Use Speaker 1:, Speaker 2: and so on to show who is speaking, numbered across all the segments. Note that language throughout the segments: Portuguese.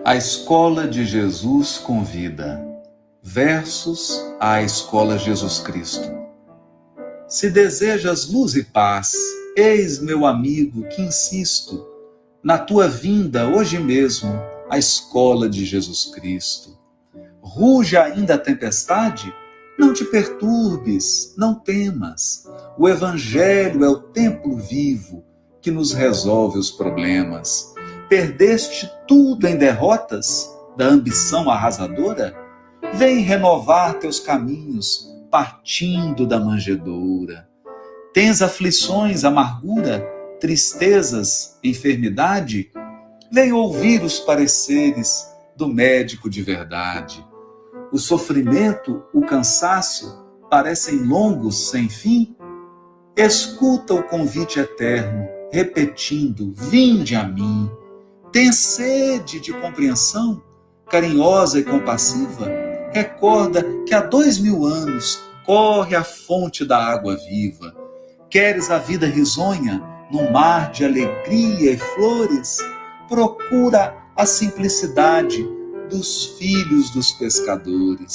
Speaker 1: A Escola de Jesus convida. Versos à Escola Jesus Cristo. Se desejas luz e paz, eis, meu amigo, que insisto, na tua vinda hoje mesmo, à Escola de Jesus Cristo. Ruge ainda a tempestade? Não te perturbes, não temas. O Evangelho é o templo vivo que nos resolve os problemas. Perdeste tudo em derrotas da ambição arrasadora? Vem renovar teus caminhos, partindo da manjedoura. Tens aflições, amargura, tristezas, enfermidade? Vem ouvir os pareceres do médico de verdade. O sofrimento, o cansaço parecem longos sem fim? Escuta o convite eterno, repetindo: vinde a mim. Tem sede de compreensão, carinhosa e compassiva? Recorda que há 2000 anos corre a fonte da água viva. Queres a vida risonha, num mar de alegria e flores? Procura a simplicidade dos filhos dos pescadores.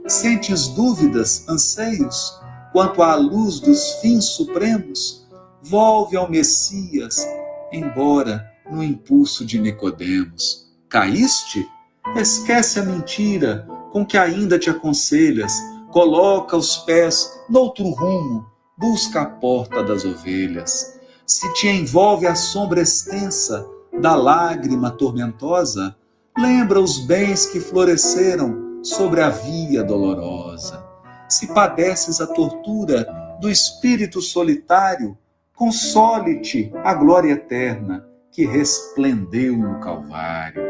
Speaker 1: Sentes dúvidas, anseios, quanto à luz dos fins supremos? Volve ao Messias, embora no impulso de Nicodemos. Caíste? Esquece a mentira com que ainda te aconselhas. Coloca os pés noutro rumo, busca a porta das ovelhas. Se te envolve a sombra extensa da lágrima tormentosa, lembra os bens que floresceram sobre a via dolorosa. Se padeces a tortura do espírito solitário, console-te a glória eterna que resplendeu no Calvário.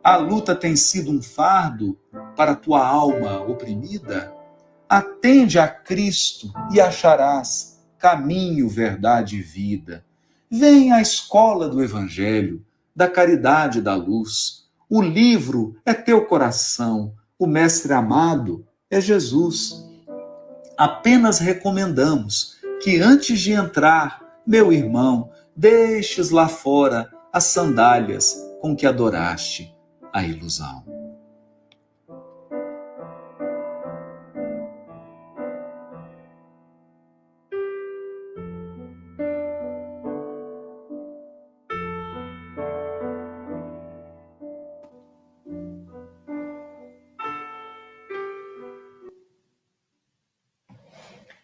Speaker 1: A luta tem sido um fardo para tua alma oprimida? Atende a Cristo e acharás caminho, verdade e vida. Vem à escola do Evangelho, da caridade e da luz. O livro é teu coração, o mestre amado é Jesus. Apenas recomendamos que antes de entrar, meu irmão, deixes lá fora as sandálias com que adoraste a ilusão.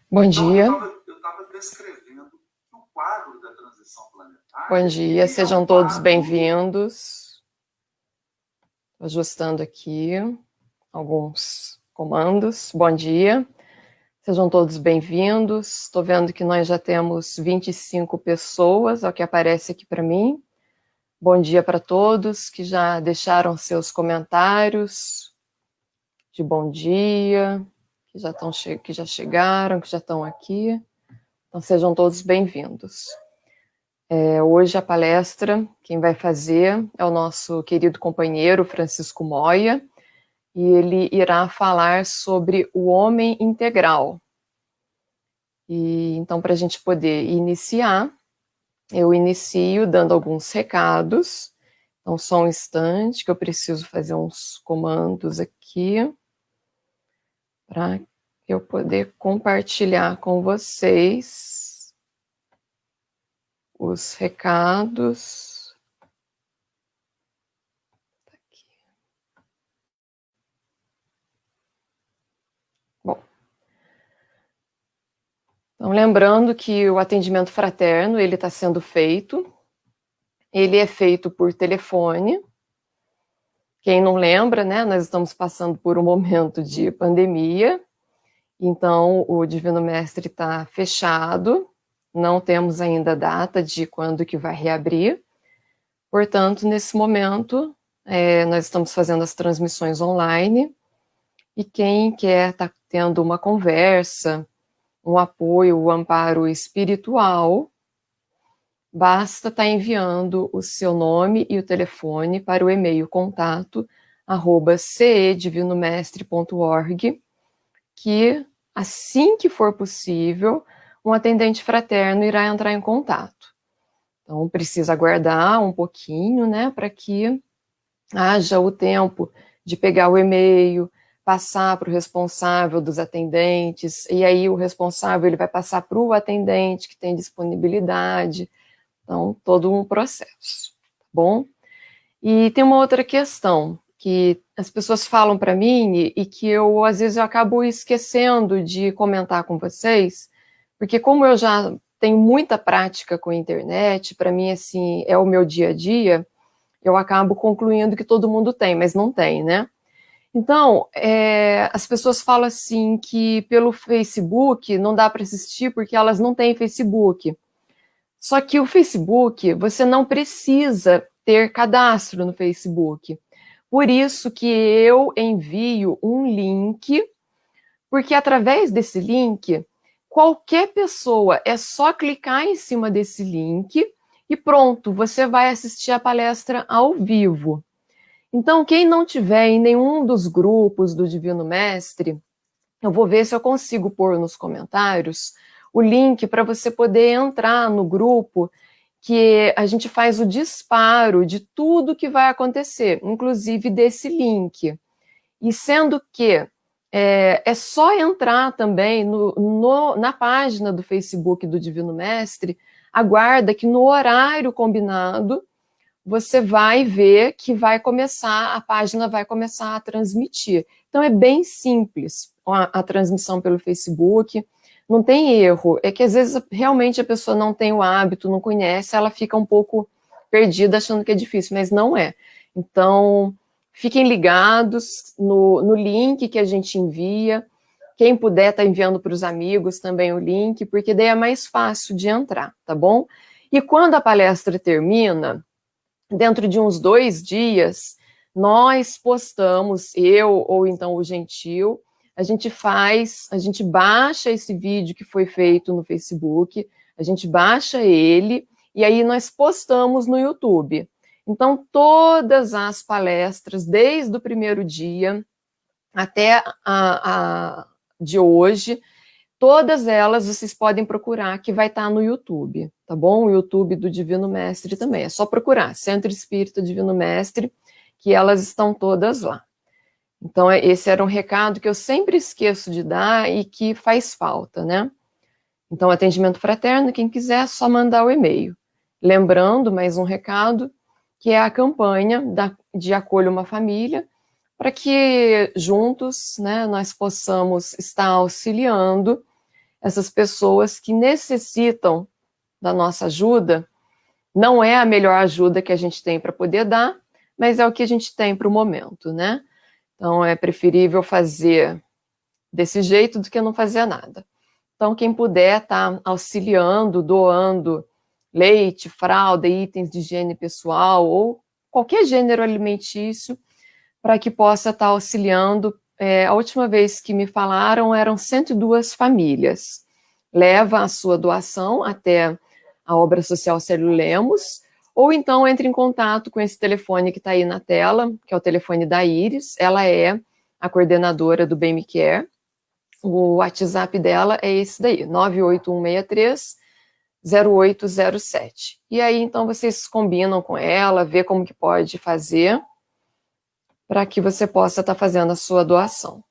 Speaker 2: Bom dia.
Speaker 1: Eu estava descrevendo o quadro da transição planetária.
Speaker 2: Bom dia, sejam todos bem-vindos. Ajustando aqui alguns comandos. Bom dia, sejam todos bem-vindos. Estou vendo que nós já temos 25 pessoas, é o que aparece aqui para mim. Bom dia para todos que já deixaram seus comentários de bom dia, que já chegaram, que já estão aqui. Então, sejam todos bem-vindos. Hoje a palestra, quem vai fazer é o nosso querido companheiro Francisco Moya, e ele irá falar sobre o homem integral. E então, para a gente poder iniciar, eu inicio dando alguns recados. Então, só um instante que eu preciso fazer uns comandos aqui para eu poder compartilhar com vocês os recados. Aqui. Bom, então lembrando que o atendimento fraterno ele está sendo feito. Ele é feito por telefone. Quem não lembra, né? Nós estamos passando por um momento de pandemia. Então o Divino Mestre está fechado. Não temos ainda data de quando que vai reabrir. Portanto, nesse momento, nós estamos fazendo as transmissões online, e quem quer estar tendo uma conversa, um apoio, um amparo espiritual, basta estar enviando o seu nome e o telefone para o e-mail contato@cedivinomestre.org, que assim que for possível, um atendente fraterno irá entrar em contato. Então, precisa aguardar um pouquinho, né, para que haja o tempo de pegar o e-mail, passar para o responsável dos atendentes, e aí o responsável ele vai passar para o atendente que tem disponibilidade. Então, todo um processo, tá bom? E tem uma outra questão que as pessoas falam para mim e que eu, às vezes, eu acabo esquecendo de comentar com vocês, porque como eu já tenho muita prática com a internet, para mim, assim, é o meu dia a dia, eu acabo concluindo que todo mundo tem, mas não tem, né? Então, as pessoas falam assim que pelo Facebook não dá para assistir porque elas não têm Facebook. Só que o Facebook, você não precisa ter cadastro no Facebook. Por isso que eu envio um link, porque através desse link, qualquer pessoa é só clicar em cima desse link e pronto, você vai assistir a palestra ao vivo. Então, quem não tiver em nenhum dos grupos do Divino Mestre, eu vou ver se eu consigo pôr nos comentários o link para você poder entrar no grupo, que a gente faz o disparo de tudo que vai acontecer, inclusive desse link. E sendo que é só entrar também na página do Facebook do Divino Mestre, aguarda que no horário combinado você vai ver que a página vai começar a transmitir. Então é bem simples a transmissão pelo Facebook, não tem erro. É que às vezes realmente a pessoa não tem o hábito, não conhece, ela fica um pouco perdida achando que é difícil, mas não é. Então, fiquem ligados no link que a gente envia. Quem puder tá enviando para os amigos também o link, porque daí é mais fácil de entrar, tá bom? E quando a palestra termina, dentro de uns 2 dias, nós postamos, eu ou então o Gentil, a gente baixa esse vídeo que foi feito no Facebook, a gente baixa ele e aí nós postamos no YouTube. Então, todas as palestras, desde o primeiro dia até a de hoje, todas elas vocês podem procurar, que vai estar no YouTube, tá bom? O YouTube do Divino Mestre também. É só procurar, Centro Espírita Divino Mestre, que elas estão todas lá. Então, esse era um recado que eu sempre esqueço de dar e que faz falta, né? Então, atendimento fraterno, quem quiser, é só mandar o e-mail. Lembrando, mais um recado, que é a campanha de Acolha uma Família, para que juntos, né, nós possamos estar auxiliando essas pessoas que necessitam da nossa ajuda. Não é a melhor ajuda que a gente tem para poder dar, mas é o que a gente tem para o momento, né? Então, é preferível fazer desse jeito do que não fazer nada. Então, quem puder estar auxiliando, doando leite, fralda, itens de higiene pessoal ou qualquer gênero alimentício, para que possa estar auxiliando. A última vez que me falaram eram 102 famílias. Leva a sua doação até a Obra Social Célio Lemos, ou então entre em contato com esse telefone que está aí na tela, que é o telefone da Iris. Ela é a coordenadora do Bem Me Quer. O WhatsApp dela é esse daí, 98163-0807. E aí, então, vocês combinam com ela, vê como que pode fazer para que você possa estar fazendo a sua doação.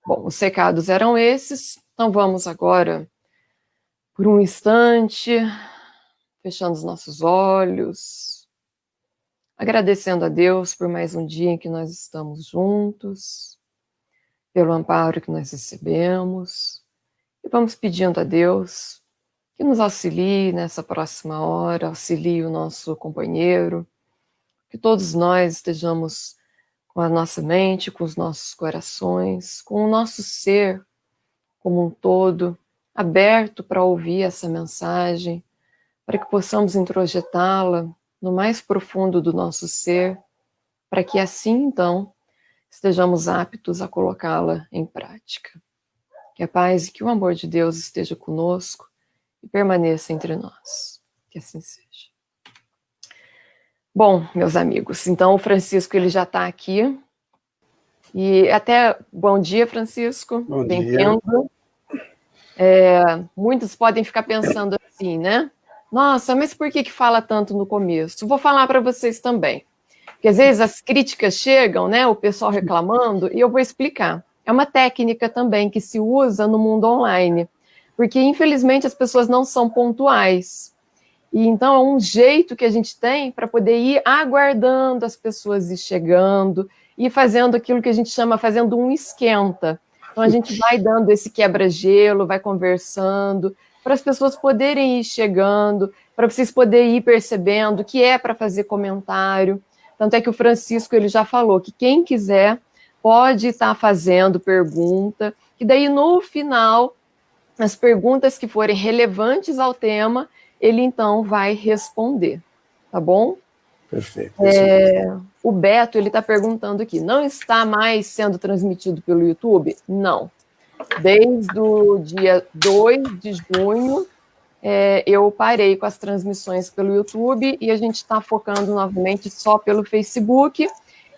Speaker 2: Bom, os recados eram esses, então vamos agora, por um instante, fechando os nossos olhos, agradecendo a Deus por mais um dia em que nós estamos juntos, pelo amparo que nós recebemos, e vamos pedindo a Deus que nos auxilie nessa próxima hora, auxilie o nosso companheiro, que todos nós estejamos com a nossa mente, com os nossos corações, com o nosso ser como um todo, aberto para ouvir essa mensagem, para que possamos introjetá-la no mais profundo do nosso ser, para que assim, então, estejamos aptos a colocá-la em prática. Que a paz e que o amor de Deus esteja conosco e permaneça entre nós. Que assim seja. Bom, meus amigos, então o Francisco ele já está aqui. E até bom dia, Francisco.
Speaker 3: Bom dia.
Speaker 2: Bem-vindo. Muitos podem ficar pensando assim, né? Nossa, mas por que fala tanto no começo? Vou falar para vocês também. Porque às vezes as críticas chegam, né, o pessoal reclamando, e eu vou explicar. É uma técnica também que se usa no mundo online, porque infelizmente as pessoas não são pontuais. E então é um jeito que a gente tem para poder ir aguardando as pessoas ir chegando e fazendo aquilo que a gente chama, fazendo um esquenta. Então a gente vai dando esse quebra-gelo, vai conversando, para as pessoas poderem ir chegando, para vocês poderem ir percebendo que é para fazer comentário. Tanto é que o Francisco ele já falou que quem quiser pode estar fazendo pergunta, e daí no final, as perguntas que forem relevantes ao tema, ele então vai responder, tá bom?
Speaker 3: Perfeito.
Speaker 2: O Beto, ele está perguntando aqui, não está mais sendo transmitido pelo YouTube? Não. Desde o dia 2 de junho, eu parei com as transmissões pelo YouTube e a gente está focando novamente só pelo Facebook.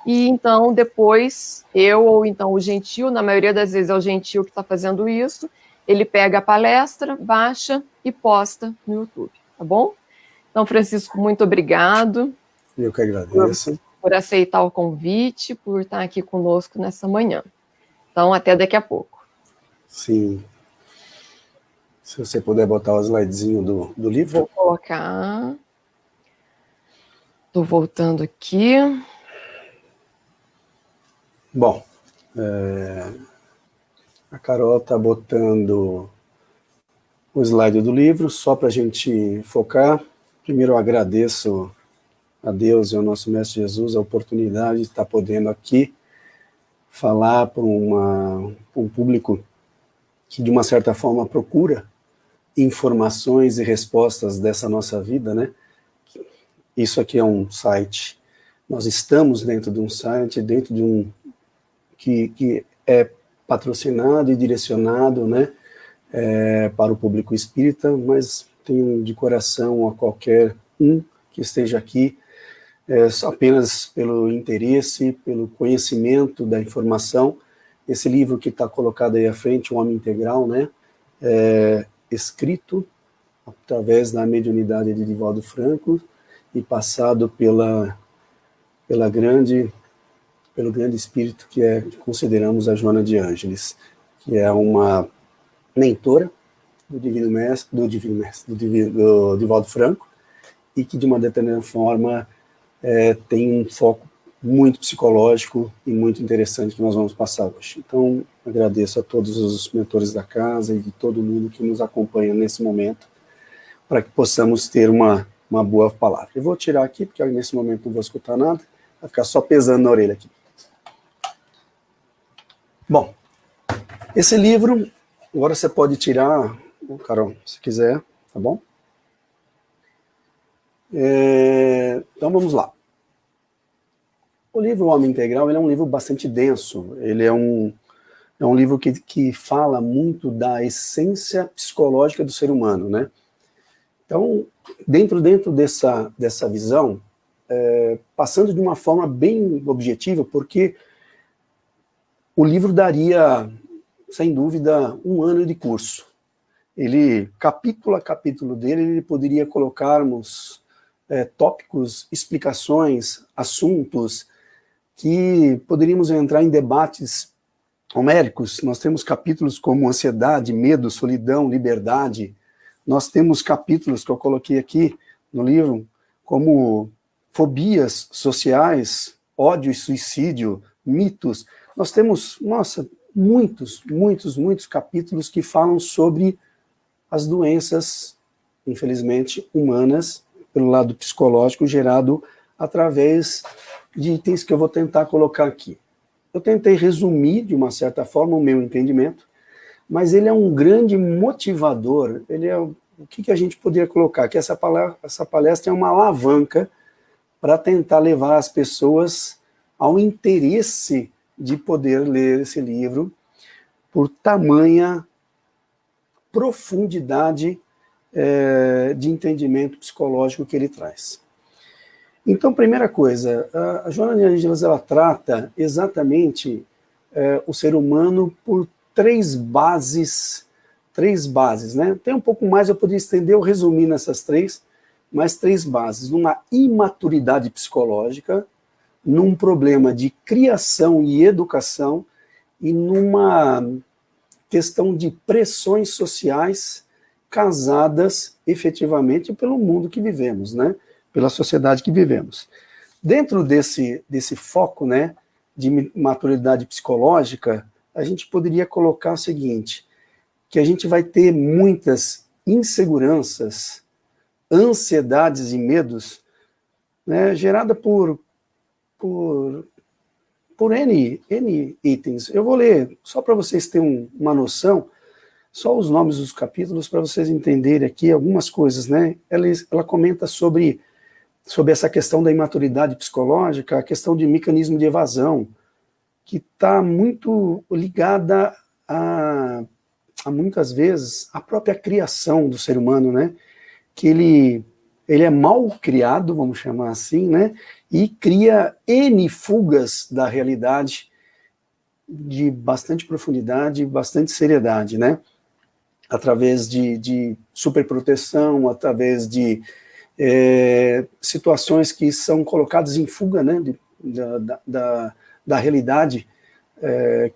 Speaker 2: E então, depois, eu ou então o Gentil, na maioria das vezes é o Gentil que está fazendo isso, ele pega a palestra, baixa e posta no YouTube, tá bom? Então, Francisco, muito obrigado.
Speaker 3: Eu que agradeço.
Speaker 2: Por aceitar o convite, por estar aqui conosco nessa manhã. Então, até daqui a pouco.
Speaker 3: Sim. Se você puder botar o slidezinho do livro.
Speaker 2: Vou colocar. Estou voltando aqui.
Speaker 3: Bom, a Carol está botando o slide do livro, só para a gente focar. Primeiro eu agradeço a Deus e ao nosso Mestre Jesus a oportunidade de estar podendo aqui falar para um público que de uma certa forma procura informações e respostas dessa nossa vida, né? Isso aqui é um site, nós estamos dentro de um site, dentro de um que é patrocinado e direcionado, né, para o público espírita, mas tenho de coração a qualquer um que esteja aqui, apenas pelo interesse, pelo conhecimento da informação. Esse livro que está colocado aí à frente, O Homem Integral, né, escrito através da mediunidade de Divaldo Franco e passado pelo grande espírito que consideramos a Joana de Ângeles, que é uma mentora do Divaldo Franco, e que de uma determinada forma tem um foco muito psicológico e muito interessante que nós vamos passar hoje. Então, agradeço a todos os mentores da casa e de todo mundo que nos acompanha nesse momento, para que possamos ter uma boa palavra. Eu vou tirar aqui, porque nesse momento não vou escutar nada, vai ficar só pesando na orelha aqui. Bom, esse livro, agora você pode tirar, Carol, se quiser, tá bom? Então vamos lá. O livro O Homem Integral, ele é um livro bastante denso, ele é um livro que fala muito da essência psicológica do ser humano, né? Então, dentro dessa visão, passando de uma forma bem objetiva, porque o livro daria, sem dúvida, 1 ano de curso. Ele, capítulo a capítulo dele, ele poderia colocarmos tópicos, explicações, assuntos, que poderíamos entrar em debates homéricos. Nós temos capítulos como ansiedade, medo, solidão, liberdade. Nós temos capítulos que eu coloquei aqui no livro, como fobias sociais, ódio e suicídio, mitos. Nós temos, muitos capítulos que falam sobre as doenças, infelizmente, humanas, pelo lado psicológico, gerado através de itens que eu vou tentar colocar aqui. Eu tentei resumir, de uma certa forma, o meu entendimento, mas ele é um grande motivador, ele é o que a gente poderia colocar, que essa palestra é uma alavanca para tentar levar as pessoas ao interesse de poder ler esse livro, por tamanha profundidade de entendimento psicológico que ele traz. Então, primeira coisa, a Joana de Ângeles, ela trata exatamente o ser humano por três bases, né? Tem um pouco mais, eu poderia estender ou resumir nessas três, mas 3 bases. Uma imaturidade psicológica, num problema de criação e educação e numa questão de pressões sociais casadas efetivamente pelo mundo que vivemos, né? Pela sociedade que vivemos. Dentro desse foco, né, de maturidade psicológica, a gente poderia colocar o seguinte, que a gente vai ter muitas inseguranças, ansiedades e medos, né, gerada por N itens. Eu vou ler, só para vocês terem uma noção, só os nomes dos capítulos, para vocês entenderem aqui algumas coisas, né? Ela comenta sobre essa questão da imaturidade psicológica, a questão de mecanismo de evasão, que está muito ligada a muitas vezes, a própria criação do ser humano, né? Que ele é mal criado, vamos chamar assim, né? E cria N fugas da realidade de bastante profundidade, bastante seriedade, né? Através de superproteção, através de situações que são colocadas em fuga, né? Da realidade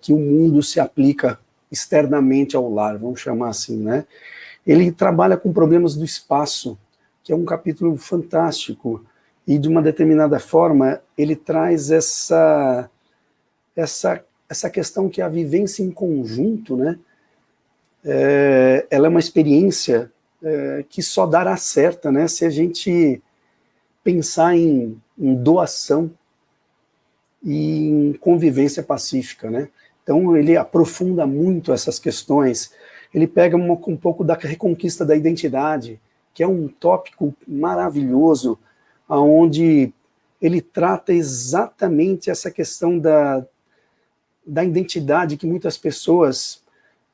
Speaker 3: que o mundo se aplica externamente ao lar, vamos chamar assim, né? Ele trabalha com problemas do espaço, que é um capítulo fantástico, e de uma determinada forma ele traz essa questão que a vivência em conjunto, né, ela é uma experiência que só dará certa, né, se a gente pensar em doação e em convivência pacífica, né. Então ele aprofunda muito essas questões, ele pega um pouco da reconquista da identidade, que é um tópico maravilhoso, onde ele trata exatamente essa questão da identidade, que muitas pessoas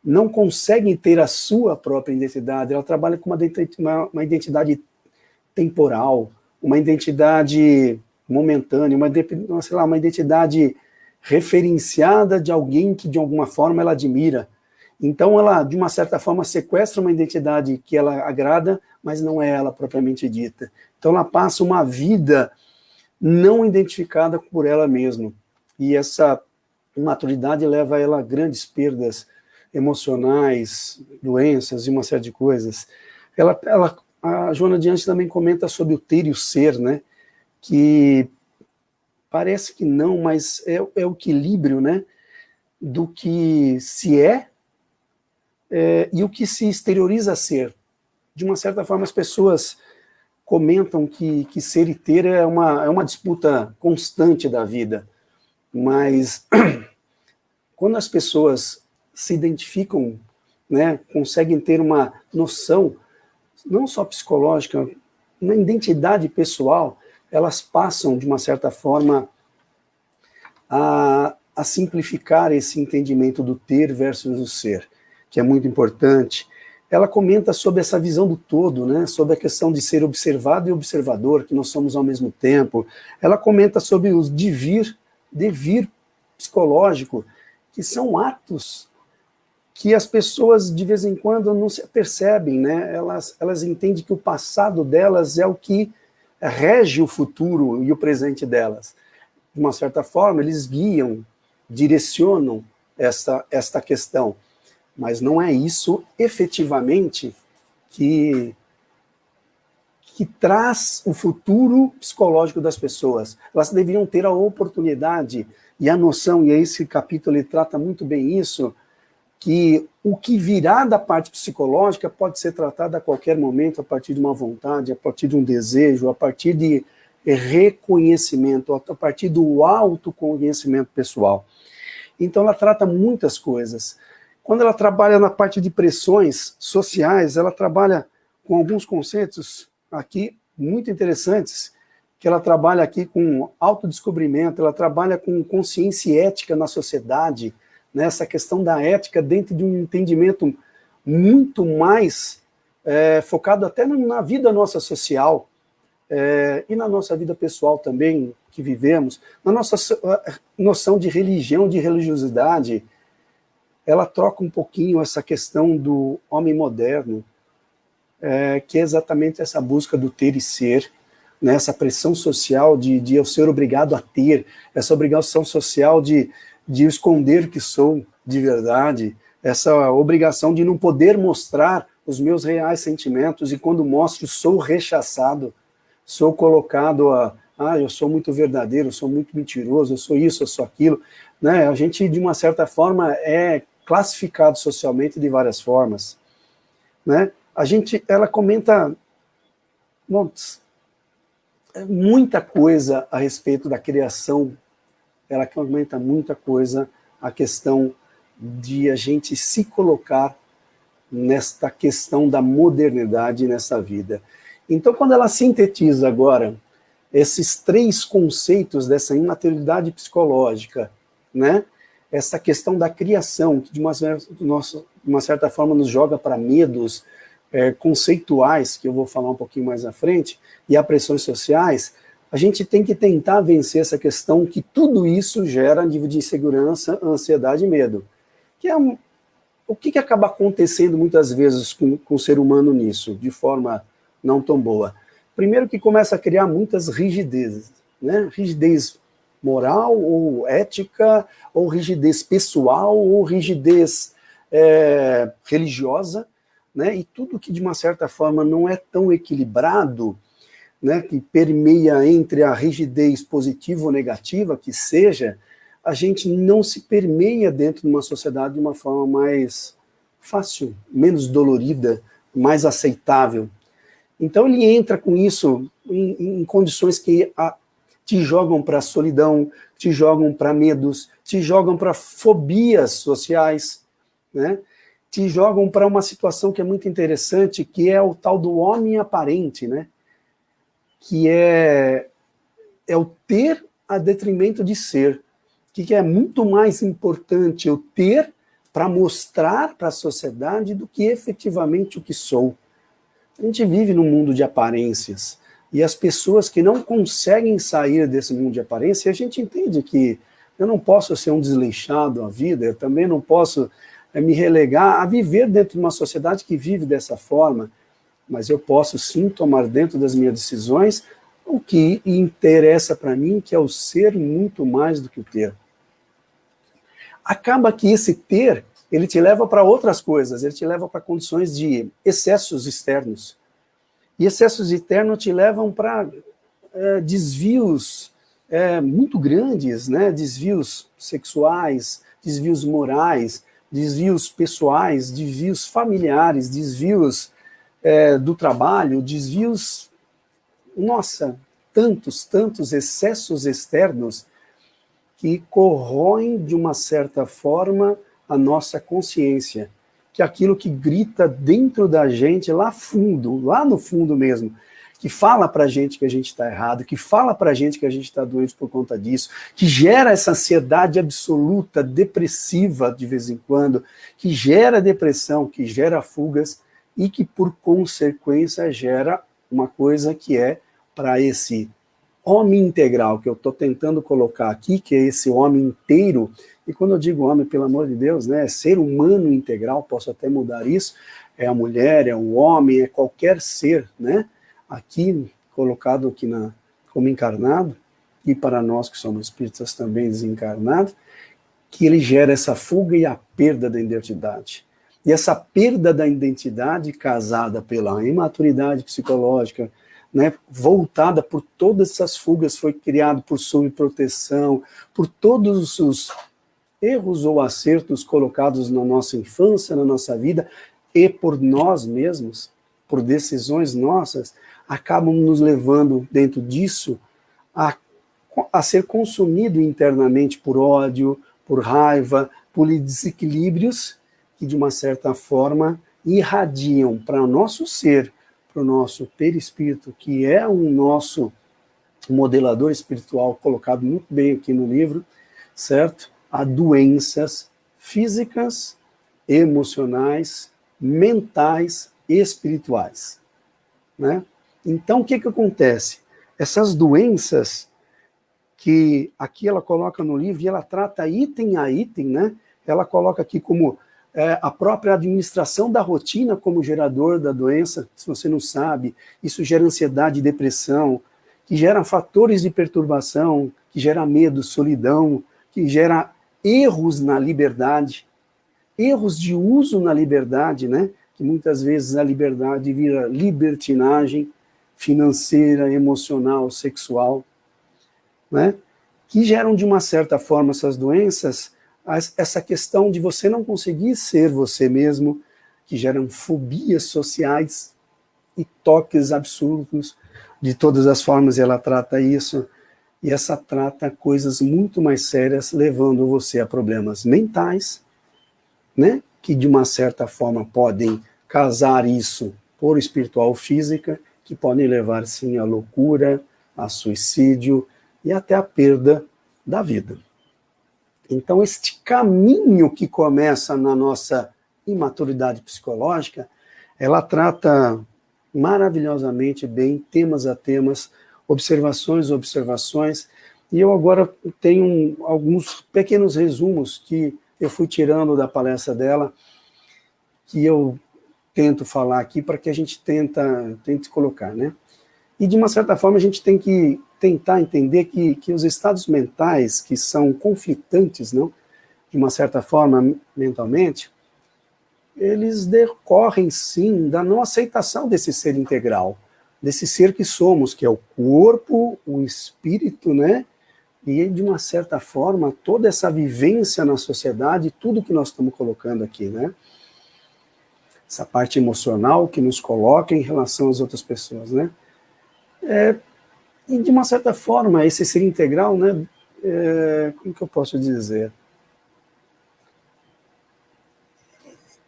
Speaker 3: não conseguem ter a sua própria identidade, ela trabalha com uma identidade temporal, uma identidade momentânea, uma identidade referenciada de alguém que de alguma forma ela admira. Então ela, de uma certa forma, sequestra uma identidade que ela agrada, mas não é ela propriamente dita. Então ela passa uma vida não identificada por ela mesma. E essa imaturidade leva ela a grandes perdas emocionais, doenças e uma série de coisas. A Joana Diante também comenta sobre o ter e o ser, né? Que parece que não, mas é o equilíbrio, né? Do que se e o que se exterioriza a ser. De uma certa forma, as pessoas comentam que ser e ter é uma disputa constante da vida, mas quando as pessoas se identificam, né, conseguem ter uma noção, não só psicológica, uma identidade pessoal, elas passam, de uma certa forma, a simplificar esse entendimento do ter versus o ser, que é muito importante. Ela comenta sobre essa visão do todo, né, sobre a questão de ser observado e observador, que nós somos ao mesmo tempo. Ela comenta sobre os devir psicológico, que são atos que as pessoas, de vez em quando, não se percebem, né? Elas entendem que o passado delas é o que rege o futuro e o presente delas. De uma certa forma, eles guiam, direcionam esta questão. Mas não é isso, efetivamente, que traz o futuro psicológico das pessoas. Elas deveriam ter a oportunidade e a noção, e esse capítulo ele trata muito bem isso, que o que virá da parte psicológica pode ser tratado a qualquer momento, a partir de uma vontade, a partir de um desejo, a partir de reconhecimento, a partir do autoconhecimento pessoal. Então ela trata muitas coisas. Quando ela trabalha na parte de pressões sociais, ela trabalha com alguns conceitos aqui muito interessantes, que ela trabalha aqui com autodescobrimento, ela trabalha com consciência ética na sociedade, nessa questão da ética dentro de um entendimento muito mais focado até na vida nossa social e na nossa vida pessoal também, que vivemos, na nossa noção de religião, de religiosidade. Ela troca um pouquinho essa questão do homem moderno, que é exatamente essa busca do ter e ser, né, essa pressão social de eu ser obrigado a ter, essa obrigação social de eu esconder que sou de verdade, essa obrigação de não poder mostrar os meus reais sentimentos, e quando mostro, sou rechaçado, sou colocado eu sou muito verdadeiro, eu sou muito mentiroso, eu sou isso, eu sou aquilo, né? A gente, de uma certa forma, é classificado socialmente de várias formas, né? Ela comenta muita coisa a respeito da criação, ela comenta muita coisa a questão de a gente se colocar nesta questão da modernidade nessa vida. Então, quando ela sintetiza agora esses 3 conceitos dessa imaturidade psicológica, né? Essa questão da criação, que de uma certa forma nos joga para medos conceituais, que eu vou falar um pouquinho mais à frente, e a pressões sociais, a gente tem que tentar vencer essa questão que tudo isso gera nível de insegurança, ansiedade e medo. Que é o que acaba acontecendo muitas vezes com o ser humano nisso, de forma não tão boa? Primeiro que começa a criar muitas rigidezes, né? Rigidez moral ou ética, ou rigidez pessoal, ou rigidez religiosa, né? E tudo que de uma certa forma não é tão equilibrado, né? Que permeia entre a rigidez positiva ou negativa, que seja, a gente não se permeia dentro de uma sociedade de uma forma mais fácil, menos dolorida, mais aceitável. Então ele entra com isso em condições que te jogam para a solidão, te jogam para medos, te jogam para fobias sociais, né? Te jogam para uma situação que é muito interessante, que é o tal do homem aparente, né? Que é o ter a detrimento de ser. Que é muito mais importante eu ter para mostrar para a sociedade do que efetivamente o que sou. A gente vive num mundo de aparências, e as pessoas que não conseguem sair desse mundo de aparência, a gente entende que eu não posso ser um desleixado à vida, eu também não posso me relegar a viver dentro de uma sociedade que vive dessa forma, mas eu posso sim tomar dentro das minhas decisões o que interessa para mim, que é o ser muito mais do que o ter. Acaba que esse ter, ele te leva para outras coisas, ele te leva para condições de excessos externos. E excessos externos te levam para desvios muito grandes, né? Desvios sexuais, desvios morais, desvios pessoais, desvios familiares, desvios do trabalho, desvios, tantos excessos externos que corroem, de uma certa forma, a nossa consciência, que é aquilo que grita dentro da gente, lá no fundo mesmo, que fala pra gente que a gente está errado, que fala pra gente que a gente está doente por conta disso, que gera essa ansiedade absoluta, depressiva de vez em quando, que gera depressão, que gera fugas, e que, por consequência, gera uma coisa que é para esse homem integral, que eu estou tentando colocar aqui, que é esse homem inteiro. E quando eu digo homem, pelo amor de Deus, né, ser humano integral, posso até mudar isso, é a mulher, é o homem, é qualquer ser, né, aqui, colocado aqui como encarnado, e para nós que somos espíritas também desencarnados, que ele gera essa fuga e a perda da identidade. E essa perda da identidade, casada pela imaturidade psicológica, né, voltada por todas essas fugas, foi criado por subproteção, por todos os erros ou acertos colocados na nossa infância, na nossa vida, e por nós mesmos, por decisões nossas, acabam nos levando dentro disso a ser consumido internamente por ódio, por raiva, por desequilíbrios que, de uma certa forma, irradiam para o nosso ser, para o nosso perispírito, que é o nosso modelador espiritual, colocado muito bem aqui no livro, certo? A doenças físicas, emocionais, mentais e espirituais, né? Então, o que acontece? Essas doenças que aqui ela coloca no livro, e ela trata item a item, né? Ela coloca aqui como a própria administração da rotina como gerador da doença. Se você não sabe, isso gera ansiedade e depressão. que gera fatores de perturbação, que gera medo, solidão, que gera erros na liberdade, erros de uso na liberdade, né? Que muitas vezes a liberdade vira libertinagem financeira, emocional, sexual, né? Que geram de uma certa forma essas doenças, essa questão de você não conseguir ser você mesmo, que geram fobias sociais e toques absurdos, de todas as formas ela trata isso, e essa trata coisas muito mais sérias, levando você a problemas mentais, né, que de uma certa forma podem casar isso por espiritual ou física, que podem levar sim à loucura, a suicídio e até a perda da vida. Então este caminho que começa na nossa imaturidade psicológica, ela trata maravilhosamente bem, temas a temas, observações a observações, e eu agora tenho alguns pequenos resumos que eu fui tirando da palestra dela, que eu tento falar aqui para que a gente tente colocar, né? E de uma certa forma a gente tem que tentar entender que os estados mentais que são conflitantes, não? De uma certa forma, mentalmente, eles decorrem, sim, da não aceitação desse ser integral, desse ser que somos, que é o corpo, o espírito, né? E, de uma certa forma, toda essa vivência na sociedade, tudo que nós estamos colocando aqui, né? Essa parte emocional que nos coloca em relação às outras pessoas, né? E, de uma certa forma, esse ser integral, né? Como que eu posso dizer?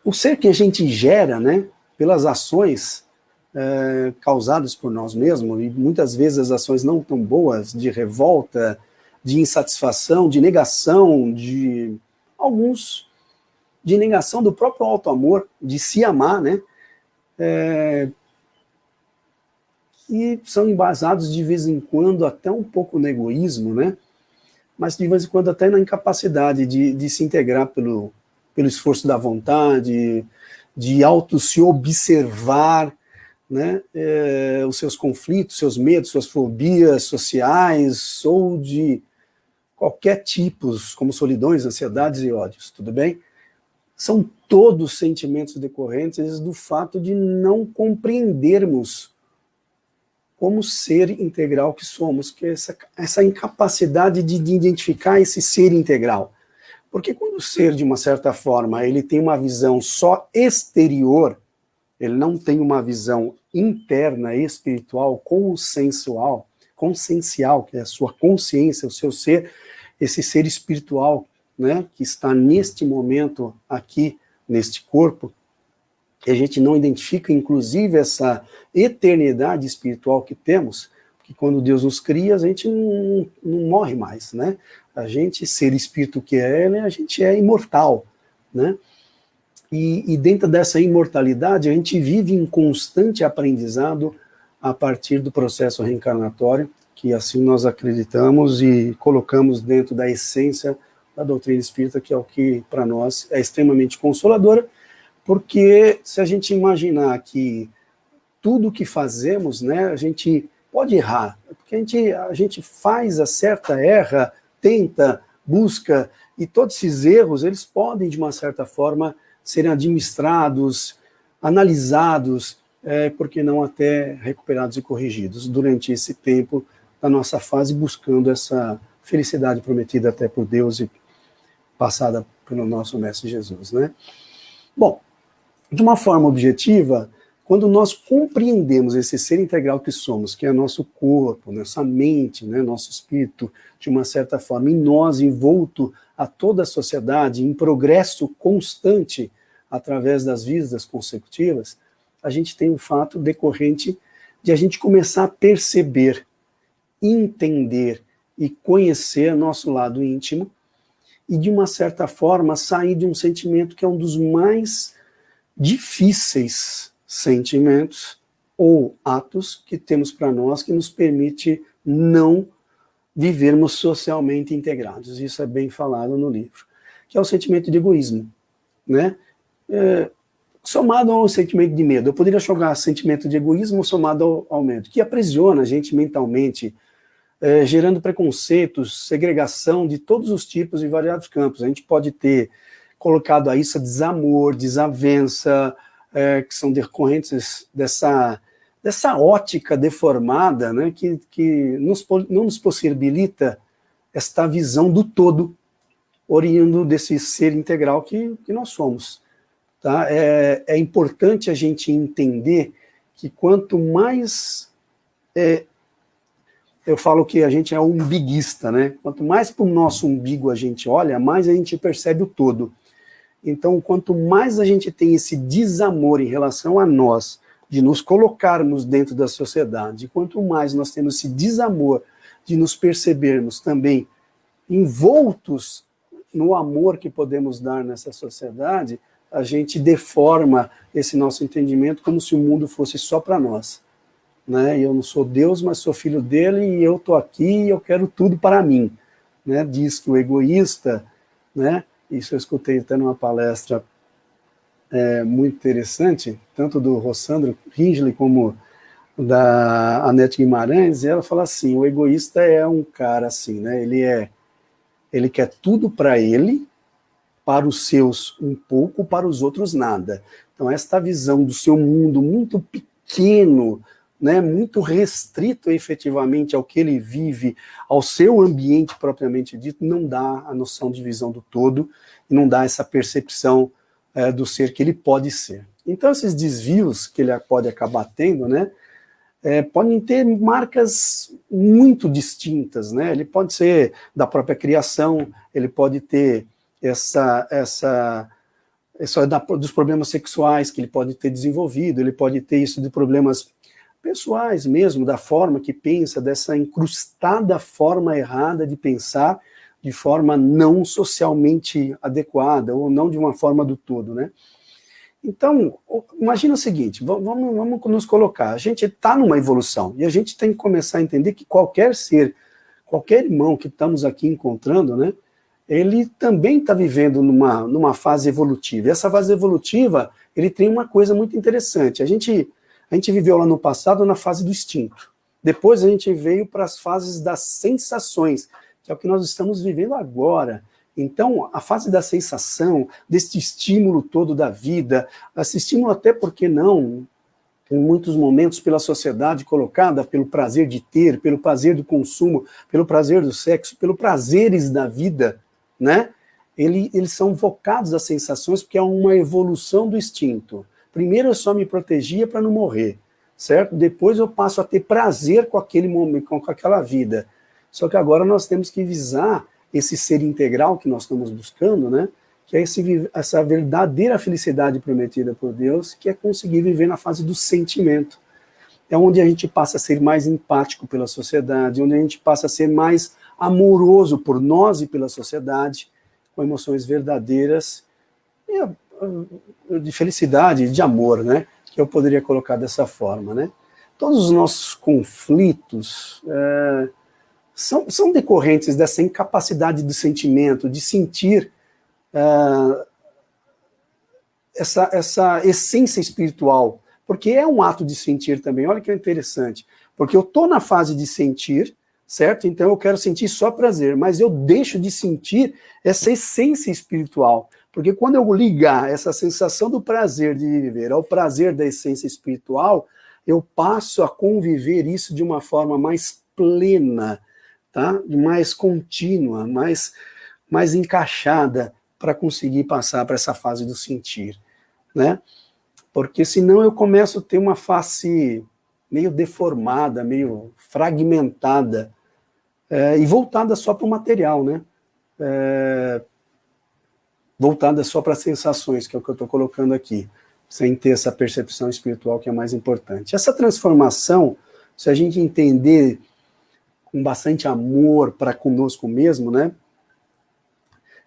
Speaker 3: O ser que a gente gera, né, pelas ações causadas por nós mesmos, e muitas vezes as ações não tão boas, de revolta, de insatisfação, de negação, de negação do próprio auto-amor, de se amar, né, que são embasados de vez em quando até um pouco no egoísmo, né, mas de vez em quando até na incapacidade de se integrar pelo esforço da vontade, de se observar, né, os seus conflitos, seus medos, suas fobias sociais, ou de qualquer tipo, como solidões, ansiedades e ódios, tudo bem? São todos sentimentos decorrentes do fato de não compreendermos como ser integral que somos, que é essa incapacidade de identificar esse ser integral. Porque quando o ser, de uma certa forma, ele tem uma visão só exterior, ele não tem uma visão interna, espiritual, consciencial, que é a sua consciência, o seu ser, esse ser espiritual, né, que está neste momento aqui, neste corpo, que a gente não identifica, inclusive, essa eternidade espiritual que temos, porque quando Deus nos cria, a gente não morre mais, né? A gente, ser espírito que é, né, a gente é imortal, né? E dentro dessa imortalidade, a gente vive em constante aprendizado a partir do processo reencarnatório, que assim nós acreditamos e colocamos dentro da essência da doutrina espírita, que é o que, para nós, é extremamente consoladora, porque se a gente imaginar que tudo que fazemos, né, a gente pode errar, porque a gente faz, acerta, erra, tenta, busca, e todos esses erros, eles podem, de uma certa forma, serem administrados, analisados, por que não até recuperados e corrigidos durante esse tempo da nossa fase, buscando essa felicidade prometida até por Deus e passada pelo nosso Mestre Jesus, né? Bom, de uma forma objetiva, quando nós compreendemos esse ser integral que somos, que é nosso corpo, nossa mente, né, nosso espírito, de uma certa forma, em nós, envolto a toda a sociedade, em progresso constante, através das vidas consecutivas, a gente tem um fato decorrente de a gente começar a perceber, entender e conhecer nosso lado íntimo, e de uma certa forma sair de um sentimento que é um dos mais difíceis sentimentos ou atos que temos para nós, que nos permite não vivermos socialmente integrados. Isso é bem falado no livro, que é o sentimento de egoísmo, né? somado ao sentimento de medo. Eu poderia jogar sentimento de egoísmo somado ao medo, que aprisiona a gente mentalmente, gerando preconceitos, segregação de todos os tipos e variados campos. A gente pode ter colocado a isso desamor, desavença, que são decorrentes dessa ótica deformada, né, que não nos possibilita esta visão do todo, oriundo desse ser integral que nós somos. Tá? É importante a gente entender que quanto mais... eu falo que a gente é umbiguista, né? Quanto mais para o nosso umbigo a gente olha, mais a gente percebe o todo. Então, quanto mais a gente tem esse desamor em relação a nós, de nos colocarmos dentro da sociedade, quanto mais nós temos esse desamor de nos percebermos também envoltos no amor que podemos dar nessa sociedade, a gente deforma esse nosso entendimento como se o mundo fosse só para nós. Né? Eu não sou Deus, mas sou filho dele, e eu estou aqui e eu quero tudo para mim. Né? Diz que o egoísta, né? Isso eu escutei até numa palestra muito interessante, tanto do Rossandro Ringley como da Anete Guimarães, e ela fala assim, o egoísta é um cara assim, né? Ele quer tudo para ele, para os seus um pouco, para os outros nada. Então esta visão do seu mundo muito pequeno, né, muito restrito efetivamente ao que ele vive, ao seu ambiente propriamente dito, não dá a noção de visão do todo, e não dá essa percepção do ser que ele pode ser. Então esses desvios que ele pode acabar tendo, né, podem ter marcas muito distintas, né? Ele pode ser da própria criação, ele pode ter dos problemas sexuais que ele pode ter desenvolvido, ele pode ter isso de problemas pessoais mesmo, da forma que pensa, dessa incrustada forma errada de pensar, de forma não socialmente adequada, ou não de uma forma do todo, né? Então, imagina o seguinte, vamos nos colocar, a gente está numa evolução, e a gente tem que começar a entender que qualquer ser, qualquer irmão que estamos aqui encontrando, né, ele também está vivendo numa fase evolutiva, e essa fase evolutiva, ele tem uma coisa muito interessante, a gente viveu lá no passado na fase do instinto, depois a gente veio para as fases das sensações, que é o que nós estamos vivendo agora. Então, a fase da sensação, desse estímulo todo da vida, esse estímulo até, porque não, em muitos momentos pela sociedade colocada, pelo prazer de ter, pelo prazer do consumo, pelo prazer do sexo, pelos prazeres da vida, né? Eles são vocados às sensações porque é uma evolução do instinto. Primeiro eu só me protegia para não morrer, certo? Depois eu passo a ter prazer com aquele momento, com aquela vida. Só que agora nós temos que visar esse ser integral que nós estamos buscando, né? Que é essa verdadeira felicidade prometida por Deus, que é conseguir viver na fase do sentimento. É onde a gente passa a ser mais empático pela sociedade, onde a gente passa a ser mais amoroso por nós e pela sociedade, com emoções verdadeiras, de felicidade, de amor, né? Que eu poderia colocar dessa forma, né? Todos os nossos conflitos são decorrentes dessa incapacidade do sentimento, de sentir essa essência espiritual, porque é um ato de sentir também, olha que interessante, porque eu estou na fase de sentir, certo? Então eu quero sentir só prazer, mas eu deixo de sentir essa essência espiritual, porque quando eu ligar essa sensação do prazer de viver ao prazer da essência espiritual, eu passo a conviver isso de uma forma mais plena, tá? Mais contínua, mais encaixada para conseguir passar para essa fase do sentir, né? Porque senão eu começo a ter uma face meio deformada, meio fragmentada, e voltada só para o material, né? Voltada só para as sensações, que é o que eu estou colocando aqui, sem ter essa percepção espiritual que é mais importante. Essa transformação, se a gente entender com bastante amor para conosco mesmo, né?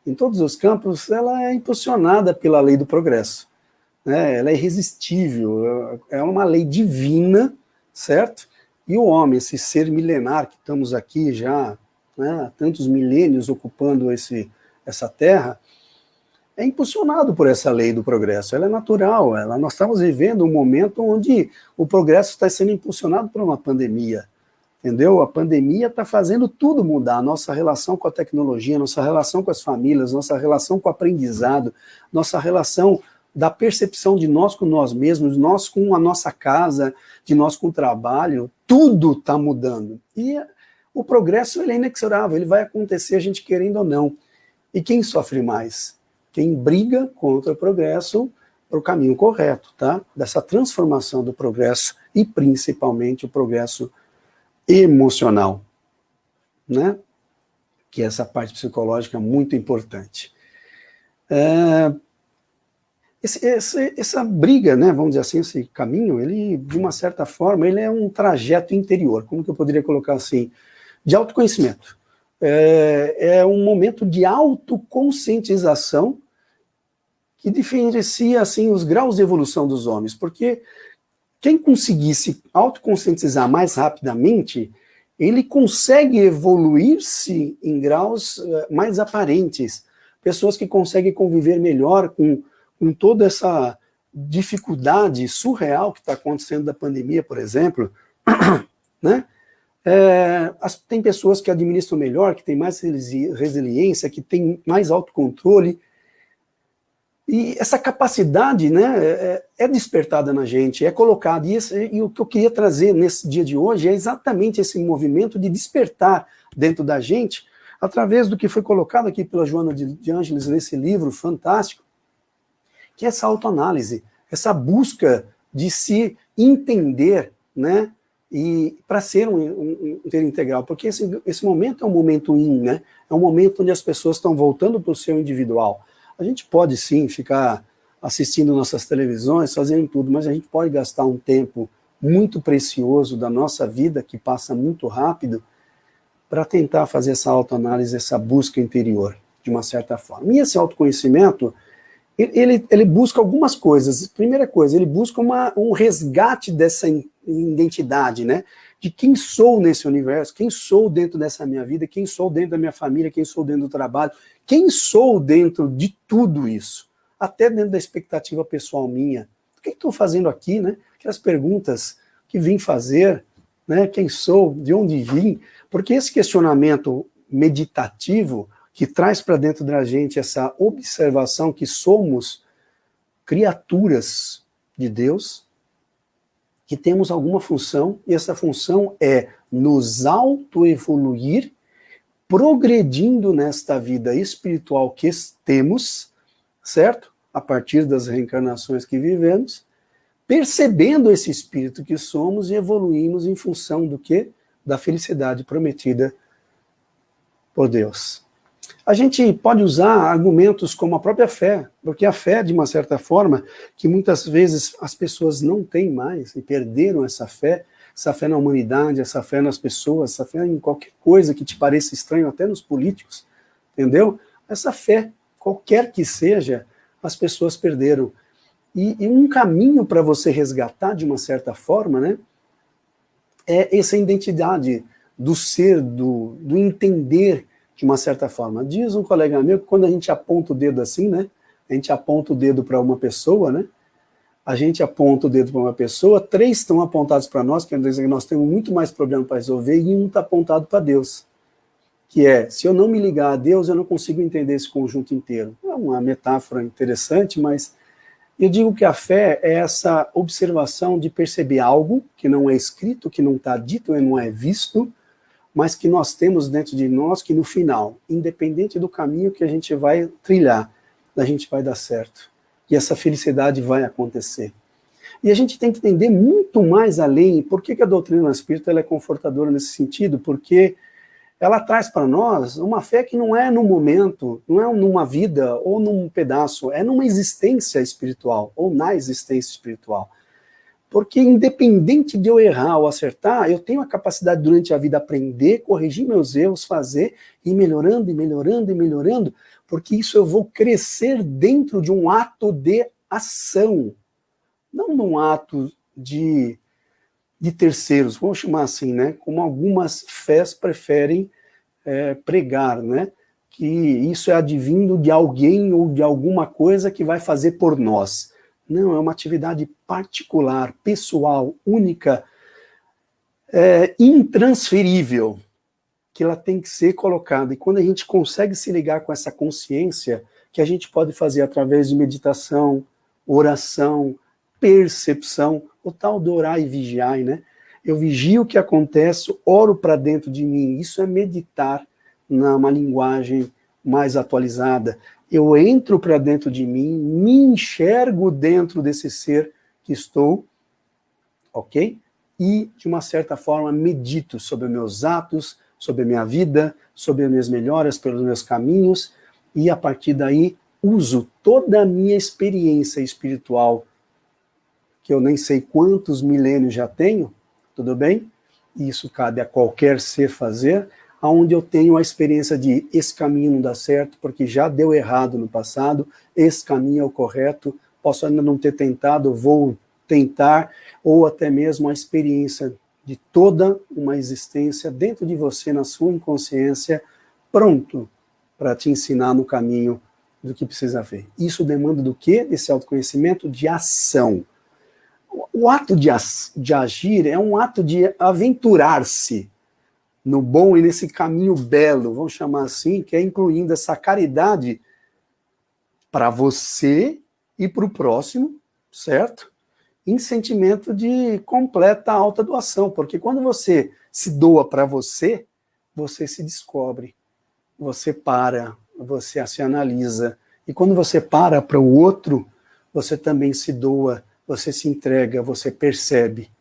Speaker 3: Em todos os campos, ela é impulsionada pela lei do progresso, né? Ela é irresistível, é uma lei divina, certo? E o homem, esse ser milenar que estamos aqui já, né, há tantos milênios ocupando essa terra, é impulsionado por essa lei do progresso, ela é natural, nós estamos vivendo um momento onde o progresso está sendo impulsionado por uma pandemia, entendeu? A pandemia está fazendo tudo mudar, nossa relação com a tecnologia, nossa relação com as famílias, nossa relação com o aprendizado, nossa relação da percepção de nós com nós mesmos, nós com a nossa casa, de nós com o trabalho, tudo está mudando. E o progresso ele é inexorável, ele vai acontecer a gente querendo ou não. E quem sofre mais? Quem briga contra o progresso para o caminho correto, tá? Dessa transformação do progresso e principalmente o progresso emocional, né? Que é essa parte psicológica muito importante. Essa briga, né, vamos dizer assim, esse caminho, ele, de uma certa forma, ele é um trajeto interior, como que eu poderia colocar assim, de autoconhecimento. É um momento de autoconscientização que diferencia, assim, os graus de evolução dos homens, porque quem conseguir se autoconscientizar mais rapidamente, ele consegue evoluir-se em graus mais aparentes. Pessoas que conseguem conviver melhor com toda essa dificuldade surreal que está acontecendo da pandemia, por exemplo, né? Tem pessoas que administram melhor, que têm mais resiliência, que têm mais autocontrole, e essa capacidade, né, é despertada na gente, é colocada, e o que eu queria trazer nesse dia de hoje é exatamente esse movimento de despertar dentro da gente, através do que foi colocado aqui pela Joana de Ângeles nesse livro fantástico, que é essa autoanálise, essa busca de se entender, né, e para ser um ser integral, porque esse momento é um momento né, é um momento onde as pessoas estão voltando para o seu individual. A gente pode sim ficar assistindo nossas televisões, fazendo tudo, mas a gente pode gastar um tempo muito precioso da nossa vida, que passa muito rápido, para tentar fazer essa autoanálise, essa busca interior, de uma certa forma. E esse autoconhecimento, ele busca algumas coisas. Primeira coisa, ele busca um resgate dessa identidade, né? De quem sou nesse universo, quem sou dentro dessa minha vida, quem sou dentro da minha família, quem sou dentro do trabalho, quem sou dentro de tudo isso, até dentro da expectativa pessoal minha. O que estou fazendo aqui, né? Aquelas perguntas que vim fazer, né? Quem sou, de onde vim, porque esse questionamento meditativo que traz para dentro da gente essa observação que somos criaturas de Deus, que temos alguma função, e essa função é nos autoevoluir, progredindo nesta vida espiritual que temos, certo? A partir das reencarnações que vivemos, percebendo esse espírito que somos e evoluímos em função do quê? Da felicidade prometida por Deus. A gente pode usar argumentos como a própria fé, porque a fé, de uma certa forma, que muitas vezes as pessoas não têm mais e perderam essa fé na humanidade, essa fé nas pessoas, essa fé em qualquer coisa que te pareça estranho, até nos políticos, entendeu? Essa fé, qualquer que seja, as pessoas perderam. E um caminho para você resgatar, de uma certa forma, né, é essa identidade do ser, do entender, de uma certa forma. Diz um colega meu que quando a gente aponta o dedo assim, né, a gente aponta o dedo para uma pessoa, né, a gente aponta o dedo para uma pessoa, 3 estão apontados para nós, quer dizer que nós temos muito mais problema para resolver, e um está apontado para Deus. Que é, se eu não me ligar a Deus, eu não consigo entender esse conjunto inteiro. É uma metáfora interessante, mas eu digo que a fé é essa observação de perceber algo que não é escrito, que não está dito e não é visto, mas que nós temos dentro de nós, que no final, independente do caminho que a gente vai trilhar, a gente vai dar certo. E essa felicidade vai acontecer. E a gente tem que entender muito mais além, por que a doutrina espírita ela é confortadora nesse sentido, porque ela traz para nós uma fé que não é no momento, não é numa vida ou num pedaço, é numa existência espiritual, ou na existência espiritual. Porque independente de eu errar ou acertar, eu tenho a capacidade durante a vida aprender, corrigir meus erros, fazer, e melhorando, e melhorando, e melhorando, porque isso eu vou crescer dentro de um ato de ação, não num ato de terceiros, vamos chamar assim, né? Como algumas fés preferem pregar, né? que isso é advindo de alguém ou de alguma coisa que vai fazer por nós. Não, é uma atividade particular, pessoal, única, intransferível, que ela tem que ser colocada. E quando a gente consegue se ligar com essa consciência, que a gente pode fazer através de meditação, oração, percepção, o tal do orar e vigiar, né? Eu vigio o que acontece, oro para dentro de mim. Isso é meditar numa linguagem mais atualizada. Eu entro para dentro de mim, me enxergo dentro desse ser que estou, ok? E, de uma certa forma, medito sobre meus atos, sobre a minha vida, sobre as minhas melhoras, pelos meus caminhos, e a partir daí uso toda a minha experiência espiritual, que eu nem sei quantos milênios já tenho, tudo bem? Isso cabe a qualquer ser fazer, onde eu tenho a experiência de esse caminho não dá certo, porque já deu errado no passado, esse caminho é o correto, posso ainda não ter tentado, vou tentar, ou até mesmo a experiência de toda uma existência dentro de você, na sua inconsciência, pronto para te ensinar no caminho do que precisa ver. Isso demanda do quê? Desse autoconhecimento de ação. O ato de agir é um ato de aventurar-se no bom e nesse caminho belo, vamos chamar assim, que é incluindo essa caridade para você e para o próximo, certo? Em sentimento de completa autodoação, porque quando você se doa para você, você se descobre, você para, você se analisa, e quando você para o outro, você também se doa, você se entrega, você percebe.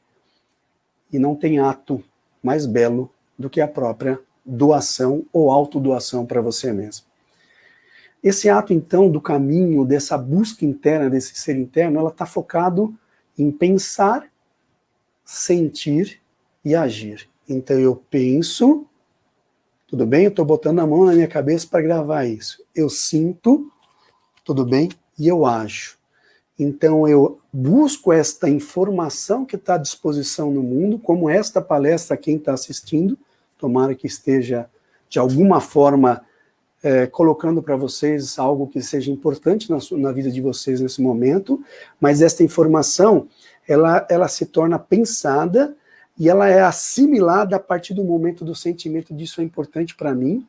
Speaker 3: E não tem ato mais belo do que a própria doação ou autodoação para você mesmo. Esse ato, então, do caminho, dessa busca interna, desse ser interno, ela está focado em pensar, sentir e agir. Então eu penso, tudo bem? Eu estou botando a mão na minha cabeça para gravar isso. Eu sinto, tudo bem? E eu ajo. Então eu busco esta informação que está à disposição no mundo, como esta palestra, quem está assistindo, tomara que esteja de alguma forma colocando para vocês algo que seja importante na vida de vocês nesse momento, mas esta informação, ela se torna pensada e ela é assimilada a partir do momento do sentimento disso é importante para mim,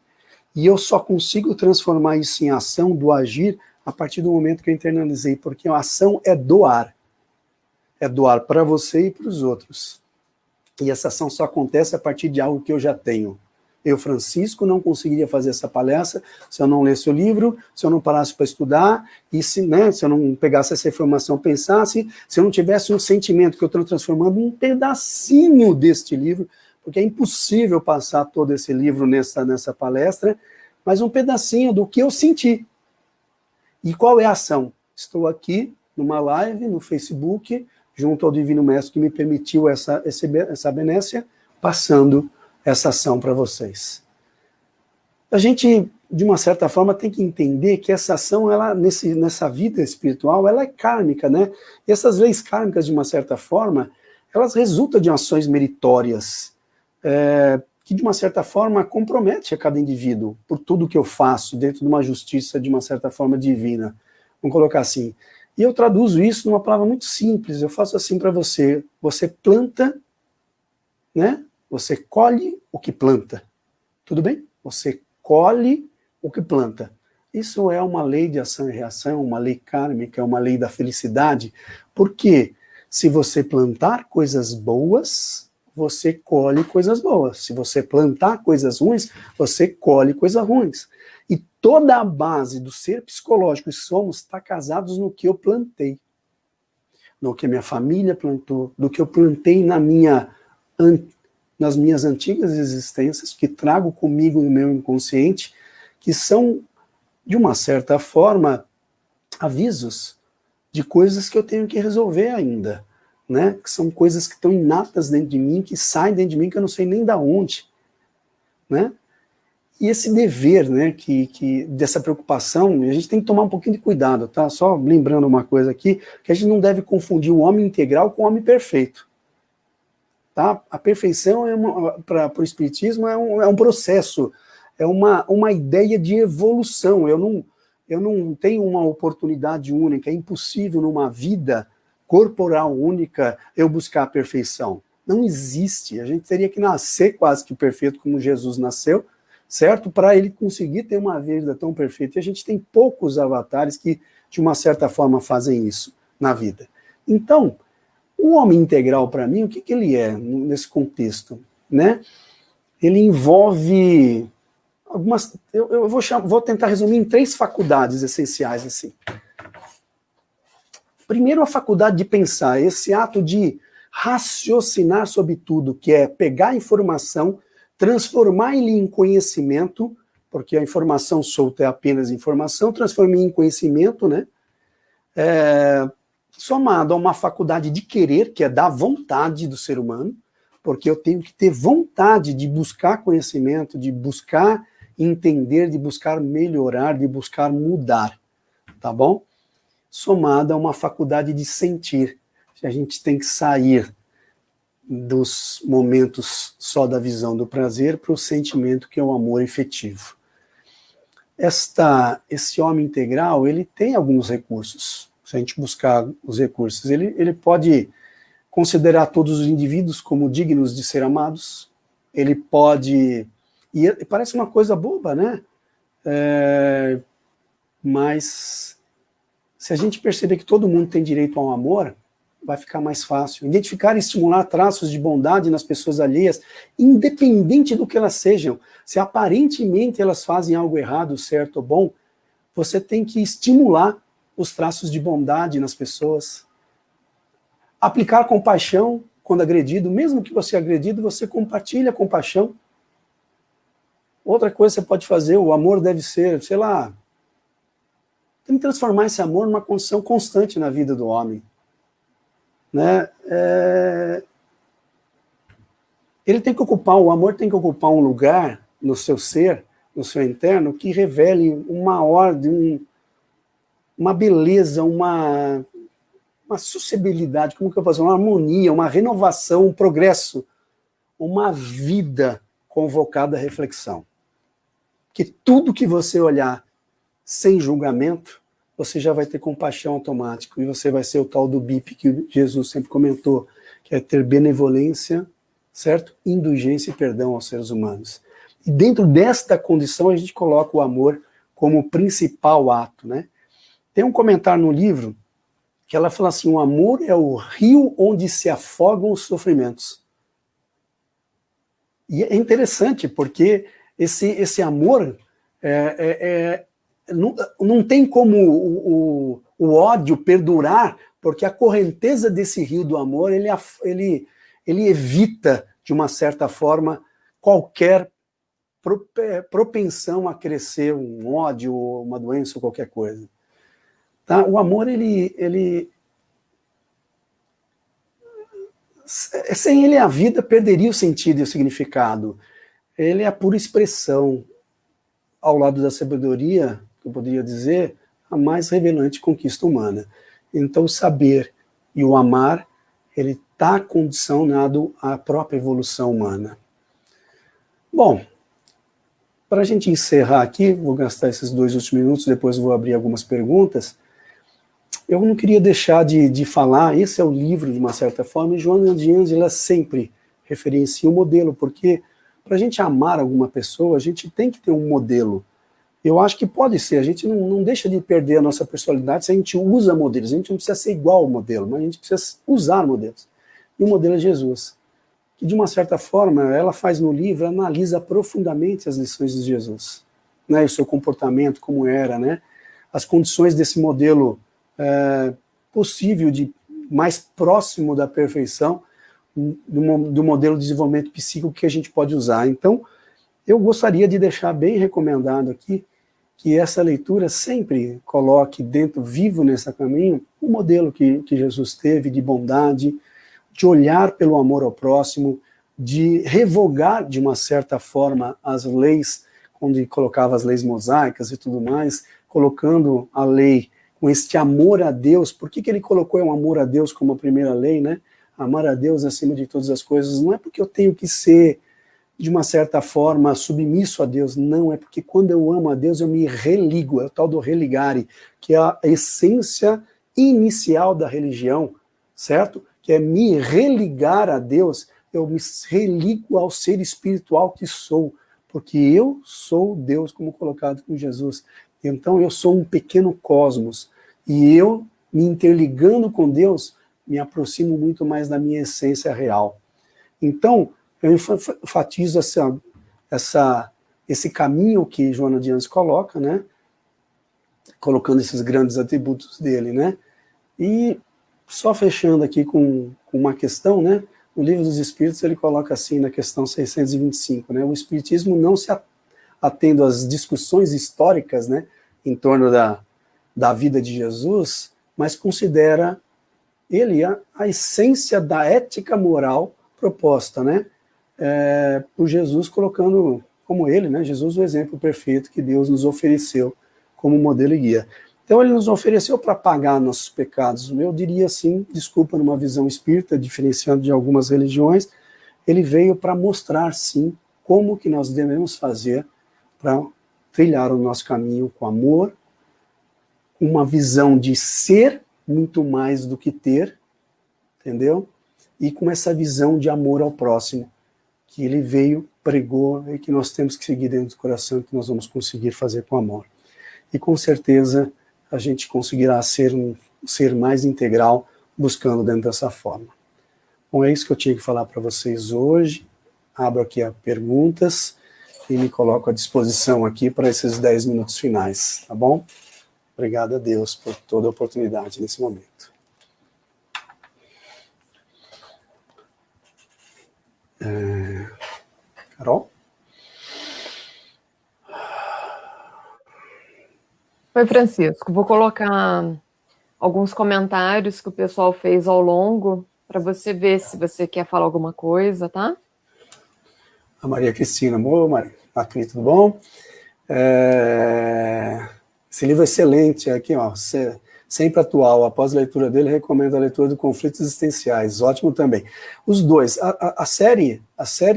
Speaker 3: e eu só consigo transformar isso em ação, do agir, a partir do momento que eu internalizei, porque a ação é doar para você e para os outros. E essa ação só acontece a partir de algo que eu já tenho. Eu, Francisco, não conseguiria fazer essa palestra se eu não lesse o livro, se eu não parasse para estudar, e se eu não pegasse essa informação, pensasse, se eu não tivesse um sentimento que eu estou transformando um pedacinho deste livro, porque é impossível passar todo esse livro nessa palestra, mas um pedacinho do que eu senti. E qual é a ação? Estou aqui numa live no Facebook, junto ao Divino Mestre que me permitiu essa benécia, passando essa ação para vocês. A gente, de uma certa forma, tem que entender que essa ação, ela, nessa vida espiritual, ela é kármica, né? E essas leis kármicas, de uma certa forma, elas resultam de ações meritórias, que, de uma certa forma, compromete a cada indivíduo por tudo que eu faço dentro de uma justiça, de uma certa forma, divina. Vamos colocar assim. E eu traduzo isso numa palavra muito simples. Eu faço assim para você. Você planta, né? Você colhe o que planta. Tudo bem? Você colhe o que planta. Isso é uma lei de ação e reação, uma lei kármica, é uma lei da felicidade. Porque se você plantar coisas boas, você colhe coisas boas. Se você plantar coisas ruins, você colhe coisas ruins. E toda a base do ser psicológico que somos está casados no que eu plantei. No que minha família plantou, do que eu plantei nas minhas antigas existências, que trago comigo no meu inconsciente, que são, de uma certa forma, avisos de coisas que eu tenho que resolver ainda, né? Que são coisas que estão inatas dentro de mim, que saem dentro de mim, que eu não sei nem de onde, né? E esse dever, né, dessa preocupação, a gente tem que tomar um pouquinho de cuidado, tá? Só lembrando uma coisa aqui, que a gente não deve confundir o homem integral com o homem perfeito. Tá? A perfeição, para o Espiritismo, é um processo, é uma ideia de evolução. Eu não tenho uma oportunidade única, é impossível numa vida corporal única eu buscar a perfeição. Não existe, a gente teria que nascer quase que perfeito como Jesus nasceu, certo? Para ele conseguir ter uma vida tão perfeita. E a gente tem poucos avatares que, de uma certa forma, fazem isso na vida. Então, o homem integral, para mim, o que ele é nesse contexto? Né? Ele envolve algumas... Eu vou tentar resumir em 3 faculdades essenciais. Assim. Primeiro, a faculdade de pensar, esse ato de raciocinar sobre tudo, que é pegar a informação, transformar ele em conhecimento, porque a informação solta é apenas informação, transformar em conhecimento, né? Somado a uma faculdade de querer, que é da vontade do ser humano, porque eu tenho que ter vontade de buscar conhecimento, de buscar entender, de buscar melhorar, de buscar mudar, tá bom? Somado a uma faculdade de sentir. A gente tem que sair dos momentos só da visão do prazer para o sentimento que é o amor efetivo. Esse homem integral, ele tem alguns recursos. Se a gente buscar os recursos, ele pode considerar todos os indivíduos como dignos de ser amados, ele pode... E parece uma coisa boba, né? Mas se a gente perceber que todo mundo tem direito ao amor, vai ficar mais fácil. Identificar e estimular traços de bondade nas pessoas alheias, independente do que elas sejam. Se aparentemente elas fazem algo errado, certo ou bom, você tem que estimular os traços de bondade nas pessoas. Aplicar compaixão quando agredido, mesmo que você é agredido, você compartilha a compaixão. Outra coisa que você pode fazer, o amor deve ser, sei lá, tem que transformar esse amor numa condição constante na vida do homem. Né? Ele tem que ocupar, o amor tem que ocupar um lugar no seu ser, no seu interno, que revele uma ordem, uma beleza, uma sociabilidade, como que eu posso dizer? Uma harmonia, uma renovação, um progresso, uma vida convocada à reflexão. Que tudo que você olhar sem julgamento, você já vai ter compaixão automático, e você vai ser o tal do BIP que Jesus sempre comentou, que é ter benevolência, certo? Indulgência e perdão aos seres humanos. E dentro desta condição a gente coloca o amor como principal ato, né? Tem um comentário no livro que ela fala assim, o amor é o rio onde se afogam os sofrimentos. E é interessante, porque esse amor não tem como o ódio perdurar, porque a correnteza desse rio do amor, ele evita, de uma certa forma, qualquer propensão a crescer um ódio, uma doença ou qualquer coisa. Tá? O amor, sem ele a vida perderia o sentido e o significado. Ele é a pura expressão, ao lado da sabedoria, que eu poderia dizer, a mais revelante conquista humana. Então o saber e o amar, ele está condicionado à própria evolução humana. Bom, para a gente encerrar aqui, vou gastar esses 2 últimos minutos, depois vou abrir algumas perguntas. Eu não queria deixar de falar, esse é o livro, de uma certa forma, e Joana de Ângeles sempre referencia o modelo, porque para a gente amar alguma pessoa, a gente tem que ter um modelo. Eu acho que pode ser, a gente não deixa de perder a nossa personalidade se a gente usa modelos. A gente não precisa ser igual ao modelo, mas a gente precisa usar modelos. E o modelo é Jesus, que de uma certa forma, ela faz no livro, analisa profundamente as lições de Jesus, né, o seu comportamento, como era, né, as condições desse modelo possível, de mais próximo da perfeição, do modelo de desenvolvimento psíquico que a gente pode usar. Então, eu gostaria de deixar bem recomendado aqui que essa leitura sempre coloque dentro, vivo nesse caminho, o modelo que Jesus teve de bondade, de olhar pelo amor ao próximo, de revogar, de uma certa forma, as leis, onde colocava as leis mosaicas e tudo mais, colocando a lei com este amor a Deus. Por que ele colocou um amor a Deus como a primeira lei, né? Amar a Deus acima de todas as coisas, não é porque eu tenho que ser de uma certa forma, submisso a Deus. Não, é porque quando eu amo a Deus, eu me religo, é o tal do religare, que é a essência inicial da religião, certo? Que é me religar a Deus, eu me religo ao ser espiritual que sou, porque eu sou Deus, como colocado com Jesus. Então eu sou um pequeno cosmos, e eu, me interligando com Deus, me aproximo muito mais da minha essência real. Então, eu enfatizo esse caminho que Joana de Anjos coloca, né? Colocando esses grandes atributos dele, né? E só fechando aqui com uma questão, né? No Livro dos Espíritos ele coloca assim, na questão 625, né? O Espiritismo não se atendo às discussões históricas, né? Em torno da vida de Jesus, mas considera ele a essência da ética moral proposta, né? Por Jesus, colocando como ele, né? Jesus, o exemplo perfeito que Deus nos ofereceu como modelo e guia. Então ele nos ofereceu para pagar nossos pecados. Eu diria assim, desculpa, numa visão espírita, diferenciando de algumas religiões, ele veio para mostrar, sim, como que nós devemos fazer para trilhar o nosso caminho com amor, uma visão de ser muito mais do que ter, entendeu? E com essa visão de amor ao próximo, que ele veio, pregou, e que nós temos que seguir dentro do coração, que nós vamos conseguir fazer com amor. E com certeza a gente conseguirá ser um ser mais integral, buscando dentro dessa forma. Bom, é isso que eu tinha que falar para vocês hoje. Abro aqui a perguntas e me coloco à disposição aqui para esses 10 minutos finais, tá bom? Obrigado a Deus por toda a oportunidade nesse momento. Carol?
Speaker 2: Oi, Francisco. Vou colocar alguns comentários que o pessoal fez ao longo, para você ver se você quer falar alguma coisa, tá?
Speaker 3: A Maria Cristina, boa, Maria. Aqui, tudo bom? Esse livro é excelente, aqui, ó, sempre atual. Após a leitura dele, recomendo a leitura do Conflitos Existenciais, ótimo também. Os dois, a série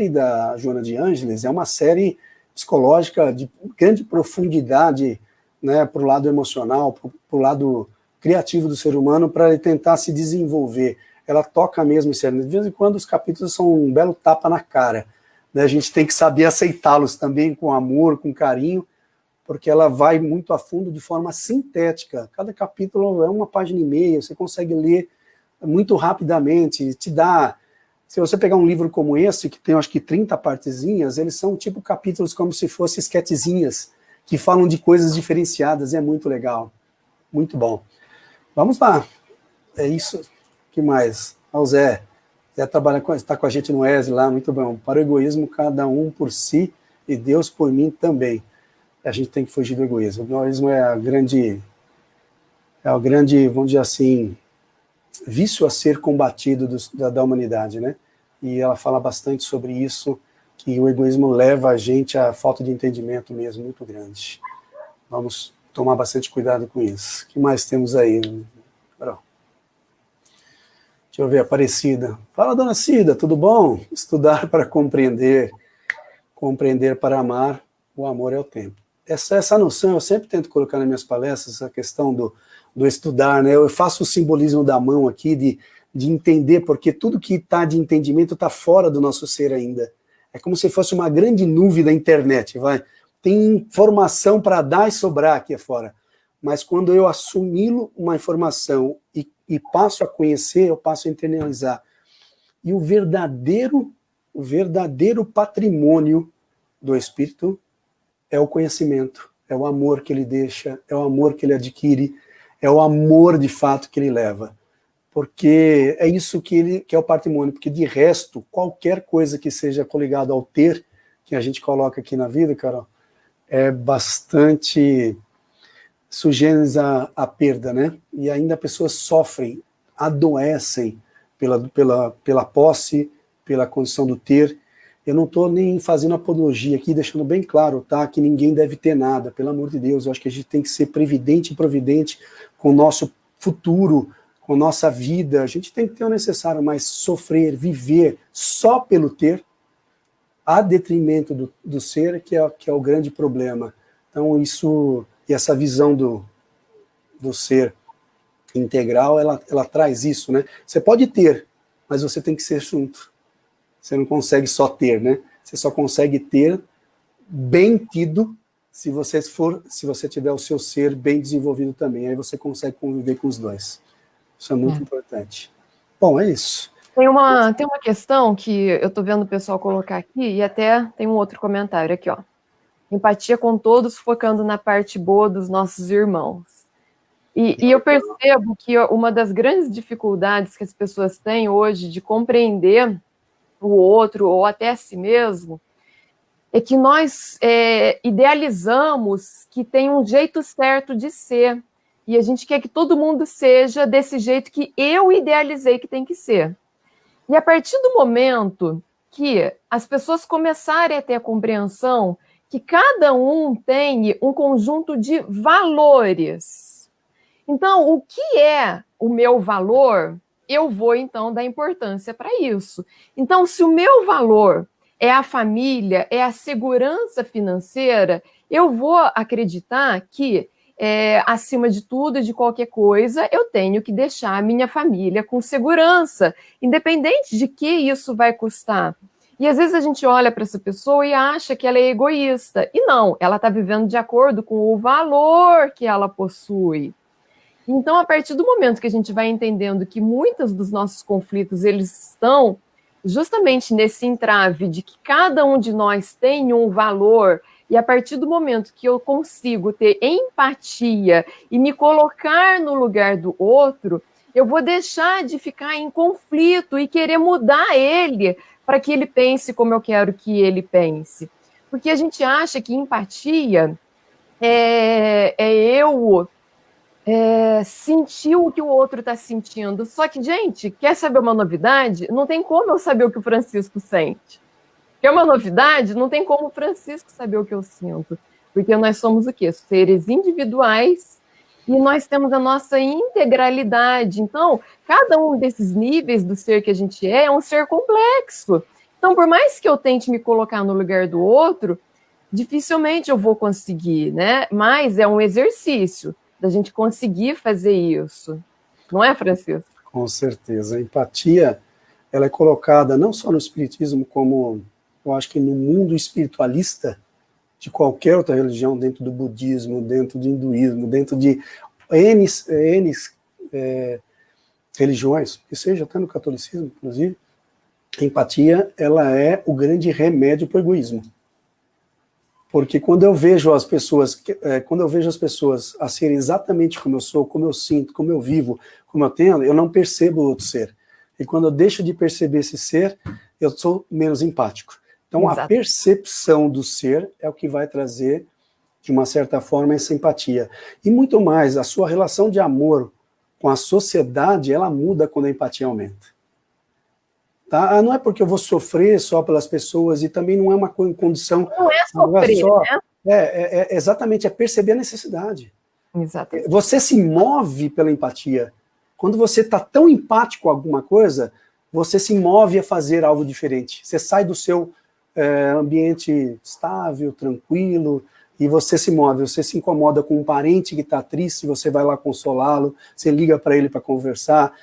Speaker 3: da Joana de Ângeles é uma série psicológica de grande profundidade, né, para o lado emocional, para o lado criativo do ser humano, para ele tentar se desenvolver. Ela toca mesmo em série. De vez em quando os capítulos são um belo tapa na cara, né? A gente tem que saber aceitá-los também com amor, com carinho, porque ela vai muito a fundo de forma sintética. Cada capítulo é 1,5 páginas, você consegue ler muito rapidamente, te dá... Se você pegar um livro como esse, que tem acho que 30 partezinhas, eles são tipo capítulos como se fossem esquetezinhas, que falam de coisas diferenciadas, e é muito legal. Muito bom. Vamos lá. É isso. O que mais? O Zé. Zé está com a gente no ESE lá, muito bom. Para o egoísmo, cada um por si e Deus por mim também. A gente tem que fugir do egoísmo. O egoísmo é o grande, vamos dizer assim, vício a ser combatido da humanidade, né? E ela fala bastante sobre isso, que o egoísmo leva a gente à falta de entendimento mesmo, muito grande. Vamos tomar bastante cuidado com isso. O que mais temos aí? Deixa eu ver, Aparecida. Fala, dona Cida, tudo bom? Estudar para compreender, compreender para amar, o amor é o tempo. Essa noção eu sempre tento colocar nas minhas palestras, essa questão do estudar, né? Eu faço o simbolismo da mão aqui, de entender, porque tudo que está de entendimento está fora do nosso ser ainda. É como se fosse uma grande nuvem da internet, vai. Tem informação para dar e sobrar aqui fora. Mas quando eu assimilo uma informação e passo a conhecer, eu passo a internalizar. E o verdadeiro patrimônio do Espírito é o conhecimento, é o amor que ele deixa, é o amor que ele adquire, é o amor de fato que ele leva. Porque é isso que é o patrimônio, porque de resto, qualquer coisa que seja coligado ao ter, que a gente coloca aqui na vida, Carol, é bastante sugêneres à perda, né? E ainda pessoas sofrem, adoecem pela posse, pela condição do ter. Eu não estou nem fazendo apologia aqui, deixando bem claro, tá? Que ninguém deve ter nada, pelo amor de Deus. Eu acho que a gente tem que ser previdente e providente com o nosso futuro, com nossa vida. A gente tem que ter o necessário, mas sofrer, viver só pelo ter, a detrimento do ser, que é o grande problema. Então, isso, e essa visão do ser integral, ela traz isso, né? Você pode ter, mas você tem que ser junto. Você não consegue só ter, né? Você só consegue ter bem tido se você tiver o seu ser bem desenvolvido também. Aí você consegue conviver com os dois. Isso é muito importante. Bom, é isso.
Speaker 2: Tem uma questão que eu estou vendo o pessoal colocar aqui, e até tem um outro comentário aqui, ó. Empatia com todos, focando na parte boa dos nossos irmãos. E eu percebo que uma das grandes dificuldades que as pessoas têm hoje de compreender o outro, ou até a si mesmo, é que nós idealizamos que tem um jeito certo de ser, e a gente quer que todo mundo seja desse jeito que eu idealizei que tem que ser. E a partir do momento que as pessoas começarem a ter a compreensão que cada um tem um conjunto de valores. Então, o que é o meu valor? Eu vou, então, dar importância para isso. Então, se o meu valor é a família, é a segurança financeira, eu vou acreditar que, acima de tudo e de qualquer coisa, eu tenho que deixar a minha família com segurança, independente de que isso vai custar. E às vezes a gente olha para essa pessoa e acha que ela é egoísta. E não, ela está vivendo de acordo com o valor que ela possui. Então, a partir do momento que a gente vai entendendo que muitos dos nossos conflitos, eles estão justamente nesse entrave de que cada um de nós tem um valor, e a partir do momento que eu consigo ter empatia e me colocar no lugar do outro, eu vou deixar de ficar em conflito e querer mudar ele para que ele pense como eu quero que ele pense. Porque a gente acha que empatia é eu sentir o que o outro está sentindo. Só que, gente, quer saber uma novidade? Não tem como eu saber o que o Francisco sente. Quer uma novidade? Não tem como o Francisco saber o que eu sinto. Porque nós somos o quê? Seres individuais e nós temos a nossa integralidade. Então, cada um desses níveis do ser que a gente é um ser complexo. Então, por mais que eu tente me colocar no lugar do outro, dificilmente eu vou conseguir, né? Mas é um exercício da gente conseguir fazer isso. Não é, Francisco?
Speaker 3: Com certeza. A empatia, ela é colocada não só no espiritismo, como eu acho que no mundo espiritualista de qualquer outra religião, dentro do budismo, dentro do hinduísmo, dentro de N religiões, que seja até no catolicismo, inclusive, a empatia, ela é o grande remédio para o egoísmo. Porque quando eu vejo as pessoas a serem exatamente como eu sou, como eu sinto, como eu vivo, como eu tenho, eu não percebo o outro ser. E quando eu deixo de perceber esse ser, eu sou menos empático. Então, a percepção do ser é o que vai trazer, de uma certa forma, essa empatia. E muito mais, a sua relação de amor com a sociedade, ela muda quando a empatia aumenta. Tá? Não é porque eu vou sofrer só pelas pessoas, e também não é uma condição...
Speaker 2: Não é sofrer,
Speaker 3: só,
Speaker 2: né?
Speaker 3: Exatamente, é perceber a necessidade.
Speaker 2: Exatamente.
Speaker 3: Você se move pela empatia. Quando você está tão empático com alguma coisa, você se move a fazer algo diferente. Você sai do seu ambiente estável, tranquilo, e você se move. Você se incomoda com um parente que está triste, você vai lá consolá-lo, você liga para ele para conversar.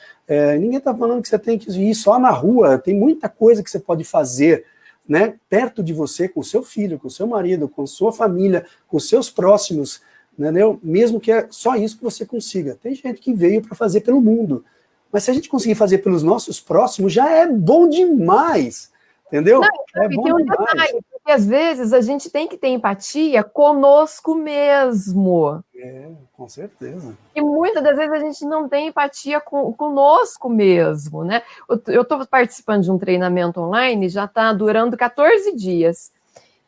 Speaker 3: Ninguém está falando que você tem que ir só na rua, tem muita coisa que você pode fazer, né, perto de você, com seu filho, com seu marido, com sua família, com seus próximos, entendeu? Mesmo que é só isso que você consiga. Tem gente que veio para fazer pelo mundo, mas se a gente conseguir fazer pelos nossos próximos, já é bom demais, entendeu?
Speaker 2: Não,
Speaker 3: é bom
Speaker 2: tem um
Speaker 3: demais.
Speaker 2: detalhe, porque às vezes a gente tem que ter empatia conosco mesmo.
Speaker 3: Com certeza.
Speaker 2: E muitas das vezes a gente não tem empatia conosco mesmo, né? Eu estou participando de um treinamento online, já está durando 14 dias.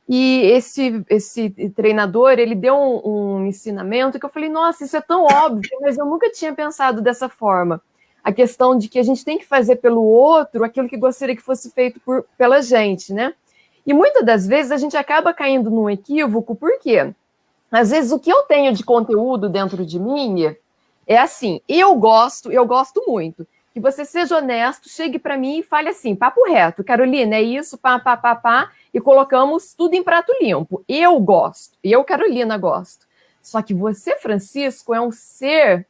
Speaker 2: E esse treinador, ele deu um ensinamento que eu falei, nossa, isso é tão óbvio, mas eu nunca tinha pensado dessa forma. A questão de que a gente tem que fazer pelo outro aquilo que gostaria que fosse feito pela gente, né? E muitas das vezes a gente acaba caindo num equívoco, por quê? Às vezes o que eu tenho de conteúdo dentro de mim é assim, eu gosto muito, que você seja honesto, chegue para mim e fale assim, papo reto, Carolina, é isso, pá, e colocamos tudo em prato limpo. Eu gosto, eu, Carolina, gosto. Só que você, Francisco, é um ser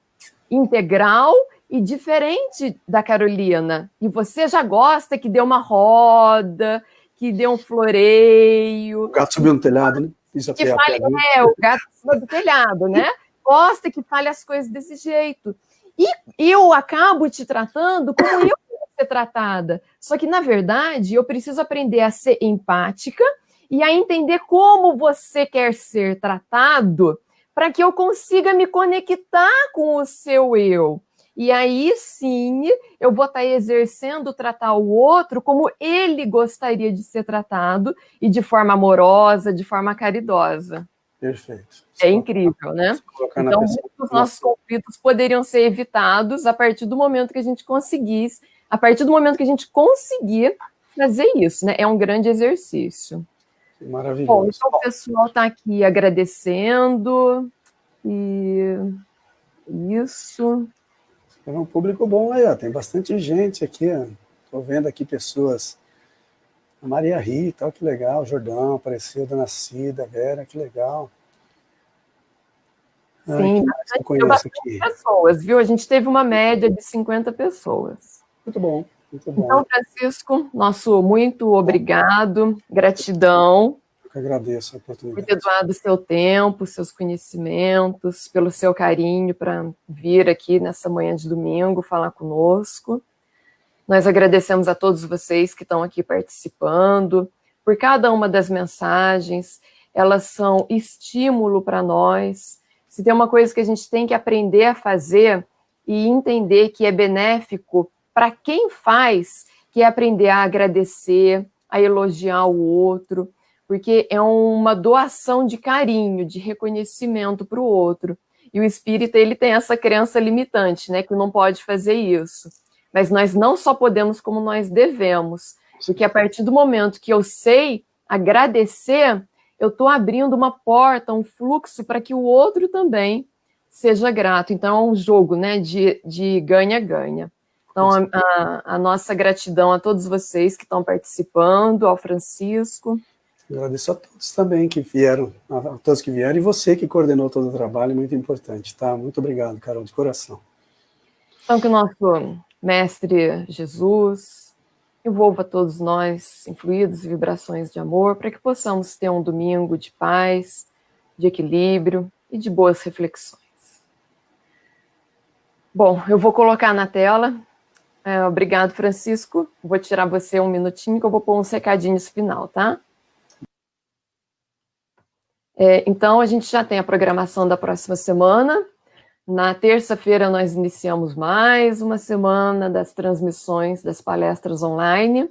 Speaker 2: integral e diferente da Carolina. E você já gosta que dê uma roda, que dê um floreio.
Speaker 3: O gato subiu no telhado, né? Isso
Speaker 2: Que fale, o gato cima do telhado, né? Gosta que fale as coisas desse jeito. E eu acabo te tratando como eu quero ser tratada. Só que, na verdade, eu preciso aprender a ser empática e a entender como você quer ser tratado para que eu consiga me conectar com o seu eu. E aí, sim, eu vou estar exercendo tratar o outro como ele gostaria de ser tratado e de forma amorosa, de forma caridosa.
Speaker 3: Perfeito.
Speaker 2: É incrível, né? Então, os nossos conflitos poderiam ser evitados a partir do momento que a gente conseguisse, a partir do momento que a gente conseguir fazer isso, né? É um grande exercício.
Speaker 3: Maravilhoso.
Speaker 2: Bom, então o pessoal está aqui agradecendo e isso.
Speaker 3: É um público bom aí, ó. Tem bastante gente aqui, ó. Tô vendo aqui pessoas. A Maria Rita, ó, que legal. Jordão apareceu, Dona Cida, Vera, que legal.
Speaker 2: Sim, bastante pessoas, viu? A gente teve uma média de 50 pessoas.
Speaker 3: Muito bom, muito bom.
Speaker 2: Então, Francisco, nosso muito obrigado, gratidão.
Speaker 3: Eu que agradeço a oportunidade.
Speaker 2: Por ter doado seu tempo, seus conhecimentos, pelo seu carinho para vir aqui nessa manhã de domingo falar conosco. Nós agradecemos a todos vocês que estão aqui participando, por cada uma das mensagens, elas são estímulo para nós. Se tem uma coisa que a gente tem que aprender a fazer e entender que é benéfico para quem faz, que é aprender a agradecer, a elogiar o outro, porque é uma doação de carinho, de reconhecimento para o outro. E o espírita, ele tem essa crença limitante, né, que não pode fazer isso. Mas nós não só podemos, como nós devemos. Porque a partir do momento que eu sei agradecer, eu estou abrindo uma porta, um fluxo para que o outro também seja grato. Então é um jogo, né, de ganha-ganha. Então a nossa gratidão a todos vocês que estão participando, ao Francisco.
Speaker 3: Agradeço a todos também que vieram, a todos que vieram, e você que coordenou todo o trabalho, muito importante, tá? Muito obrigado, Carol, de coração.
Speaker 2: Então que o nosso Mestre Jesus envolva todos nós em fluidos e vibrações de amor, para que possamos ter um domingo de paz, de equilíbrio e de boas reflexões. Bom, eu vou colocar na tela. Obrigado, Francisco. Vou tirar você um minutinho que eu vou pôr uns recadinhos final, tá? Então, a gente já tem a programação da próxima semana. Na terça-feira, nós iniciamos mais uma semana das transmissões das palestras online.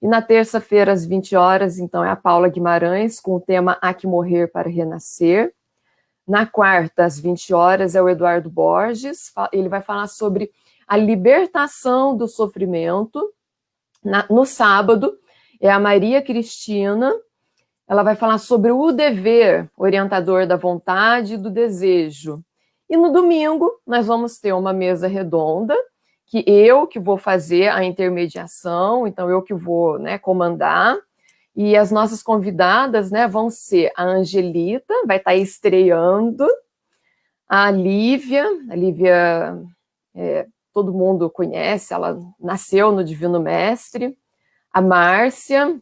Speaker 2: E na terça-feira, às 20 horas, então, é a Paula Guimarães, com o tema Há que Morrer para Renascer. Na quarta, às 20 horas, é o Eduardo Borges. Ele vai falar sobre a libertação do sofrimento. No sábado, é a Maria Cristina. Ela vai falar sobre o dever, orientador da vontade e do desejo. E no domingo, nós vamos ter uma mesa redonda, que vou fazer a intermediação, então eu que vou, né, comandar. E as nossas convidadas, né, vão ser a Angelita, vai estar estreando, a Lívia, todo mundo conhece, ela nasceu no Divino Mestre, a Márcia,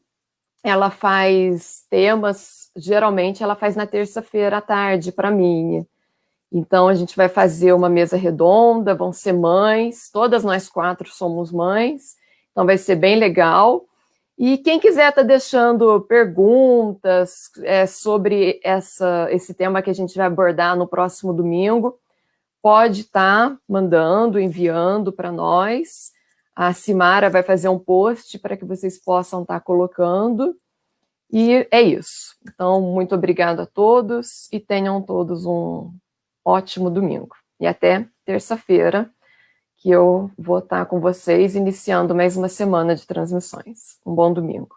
Speaker 2: ela faz temas, geralmente ela faz na terça-feira à tarde para mim. Então a gente vai fazer uma mesa redonda, vão ser mães, todas nós 4 somos mães, então vai ser bem legal. E quem quiser estar deixando perguntas sobre esse tema que a gente vai abordar no próximo domingo, pode estar mandando, enviando para nós. A Simara vai fazer um post para que vocês possam estar colocando. E é isso. Então, muito obrigada a todos e tenham todos um ótimo domingo. E até terça-feira, que eu vou estar com vocês iniciando mais uma semana de transmissões. Um bom domingo.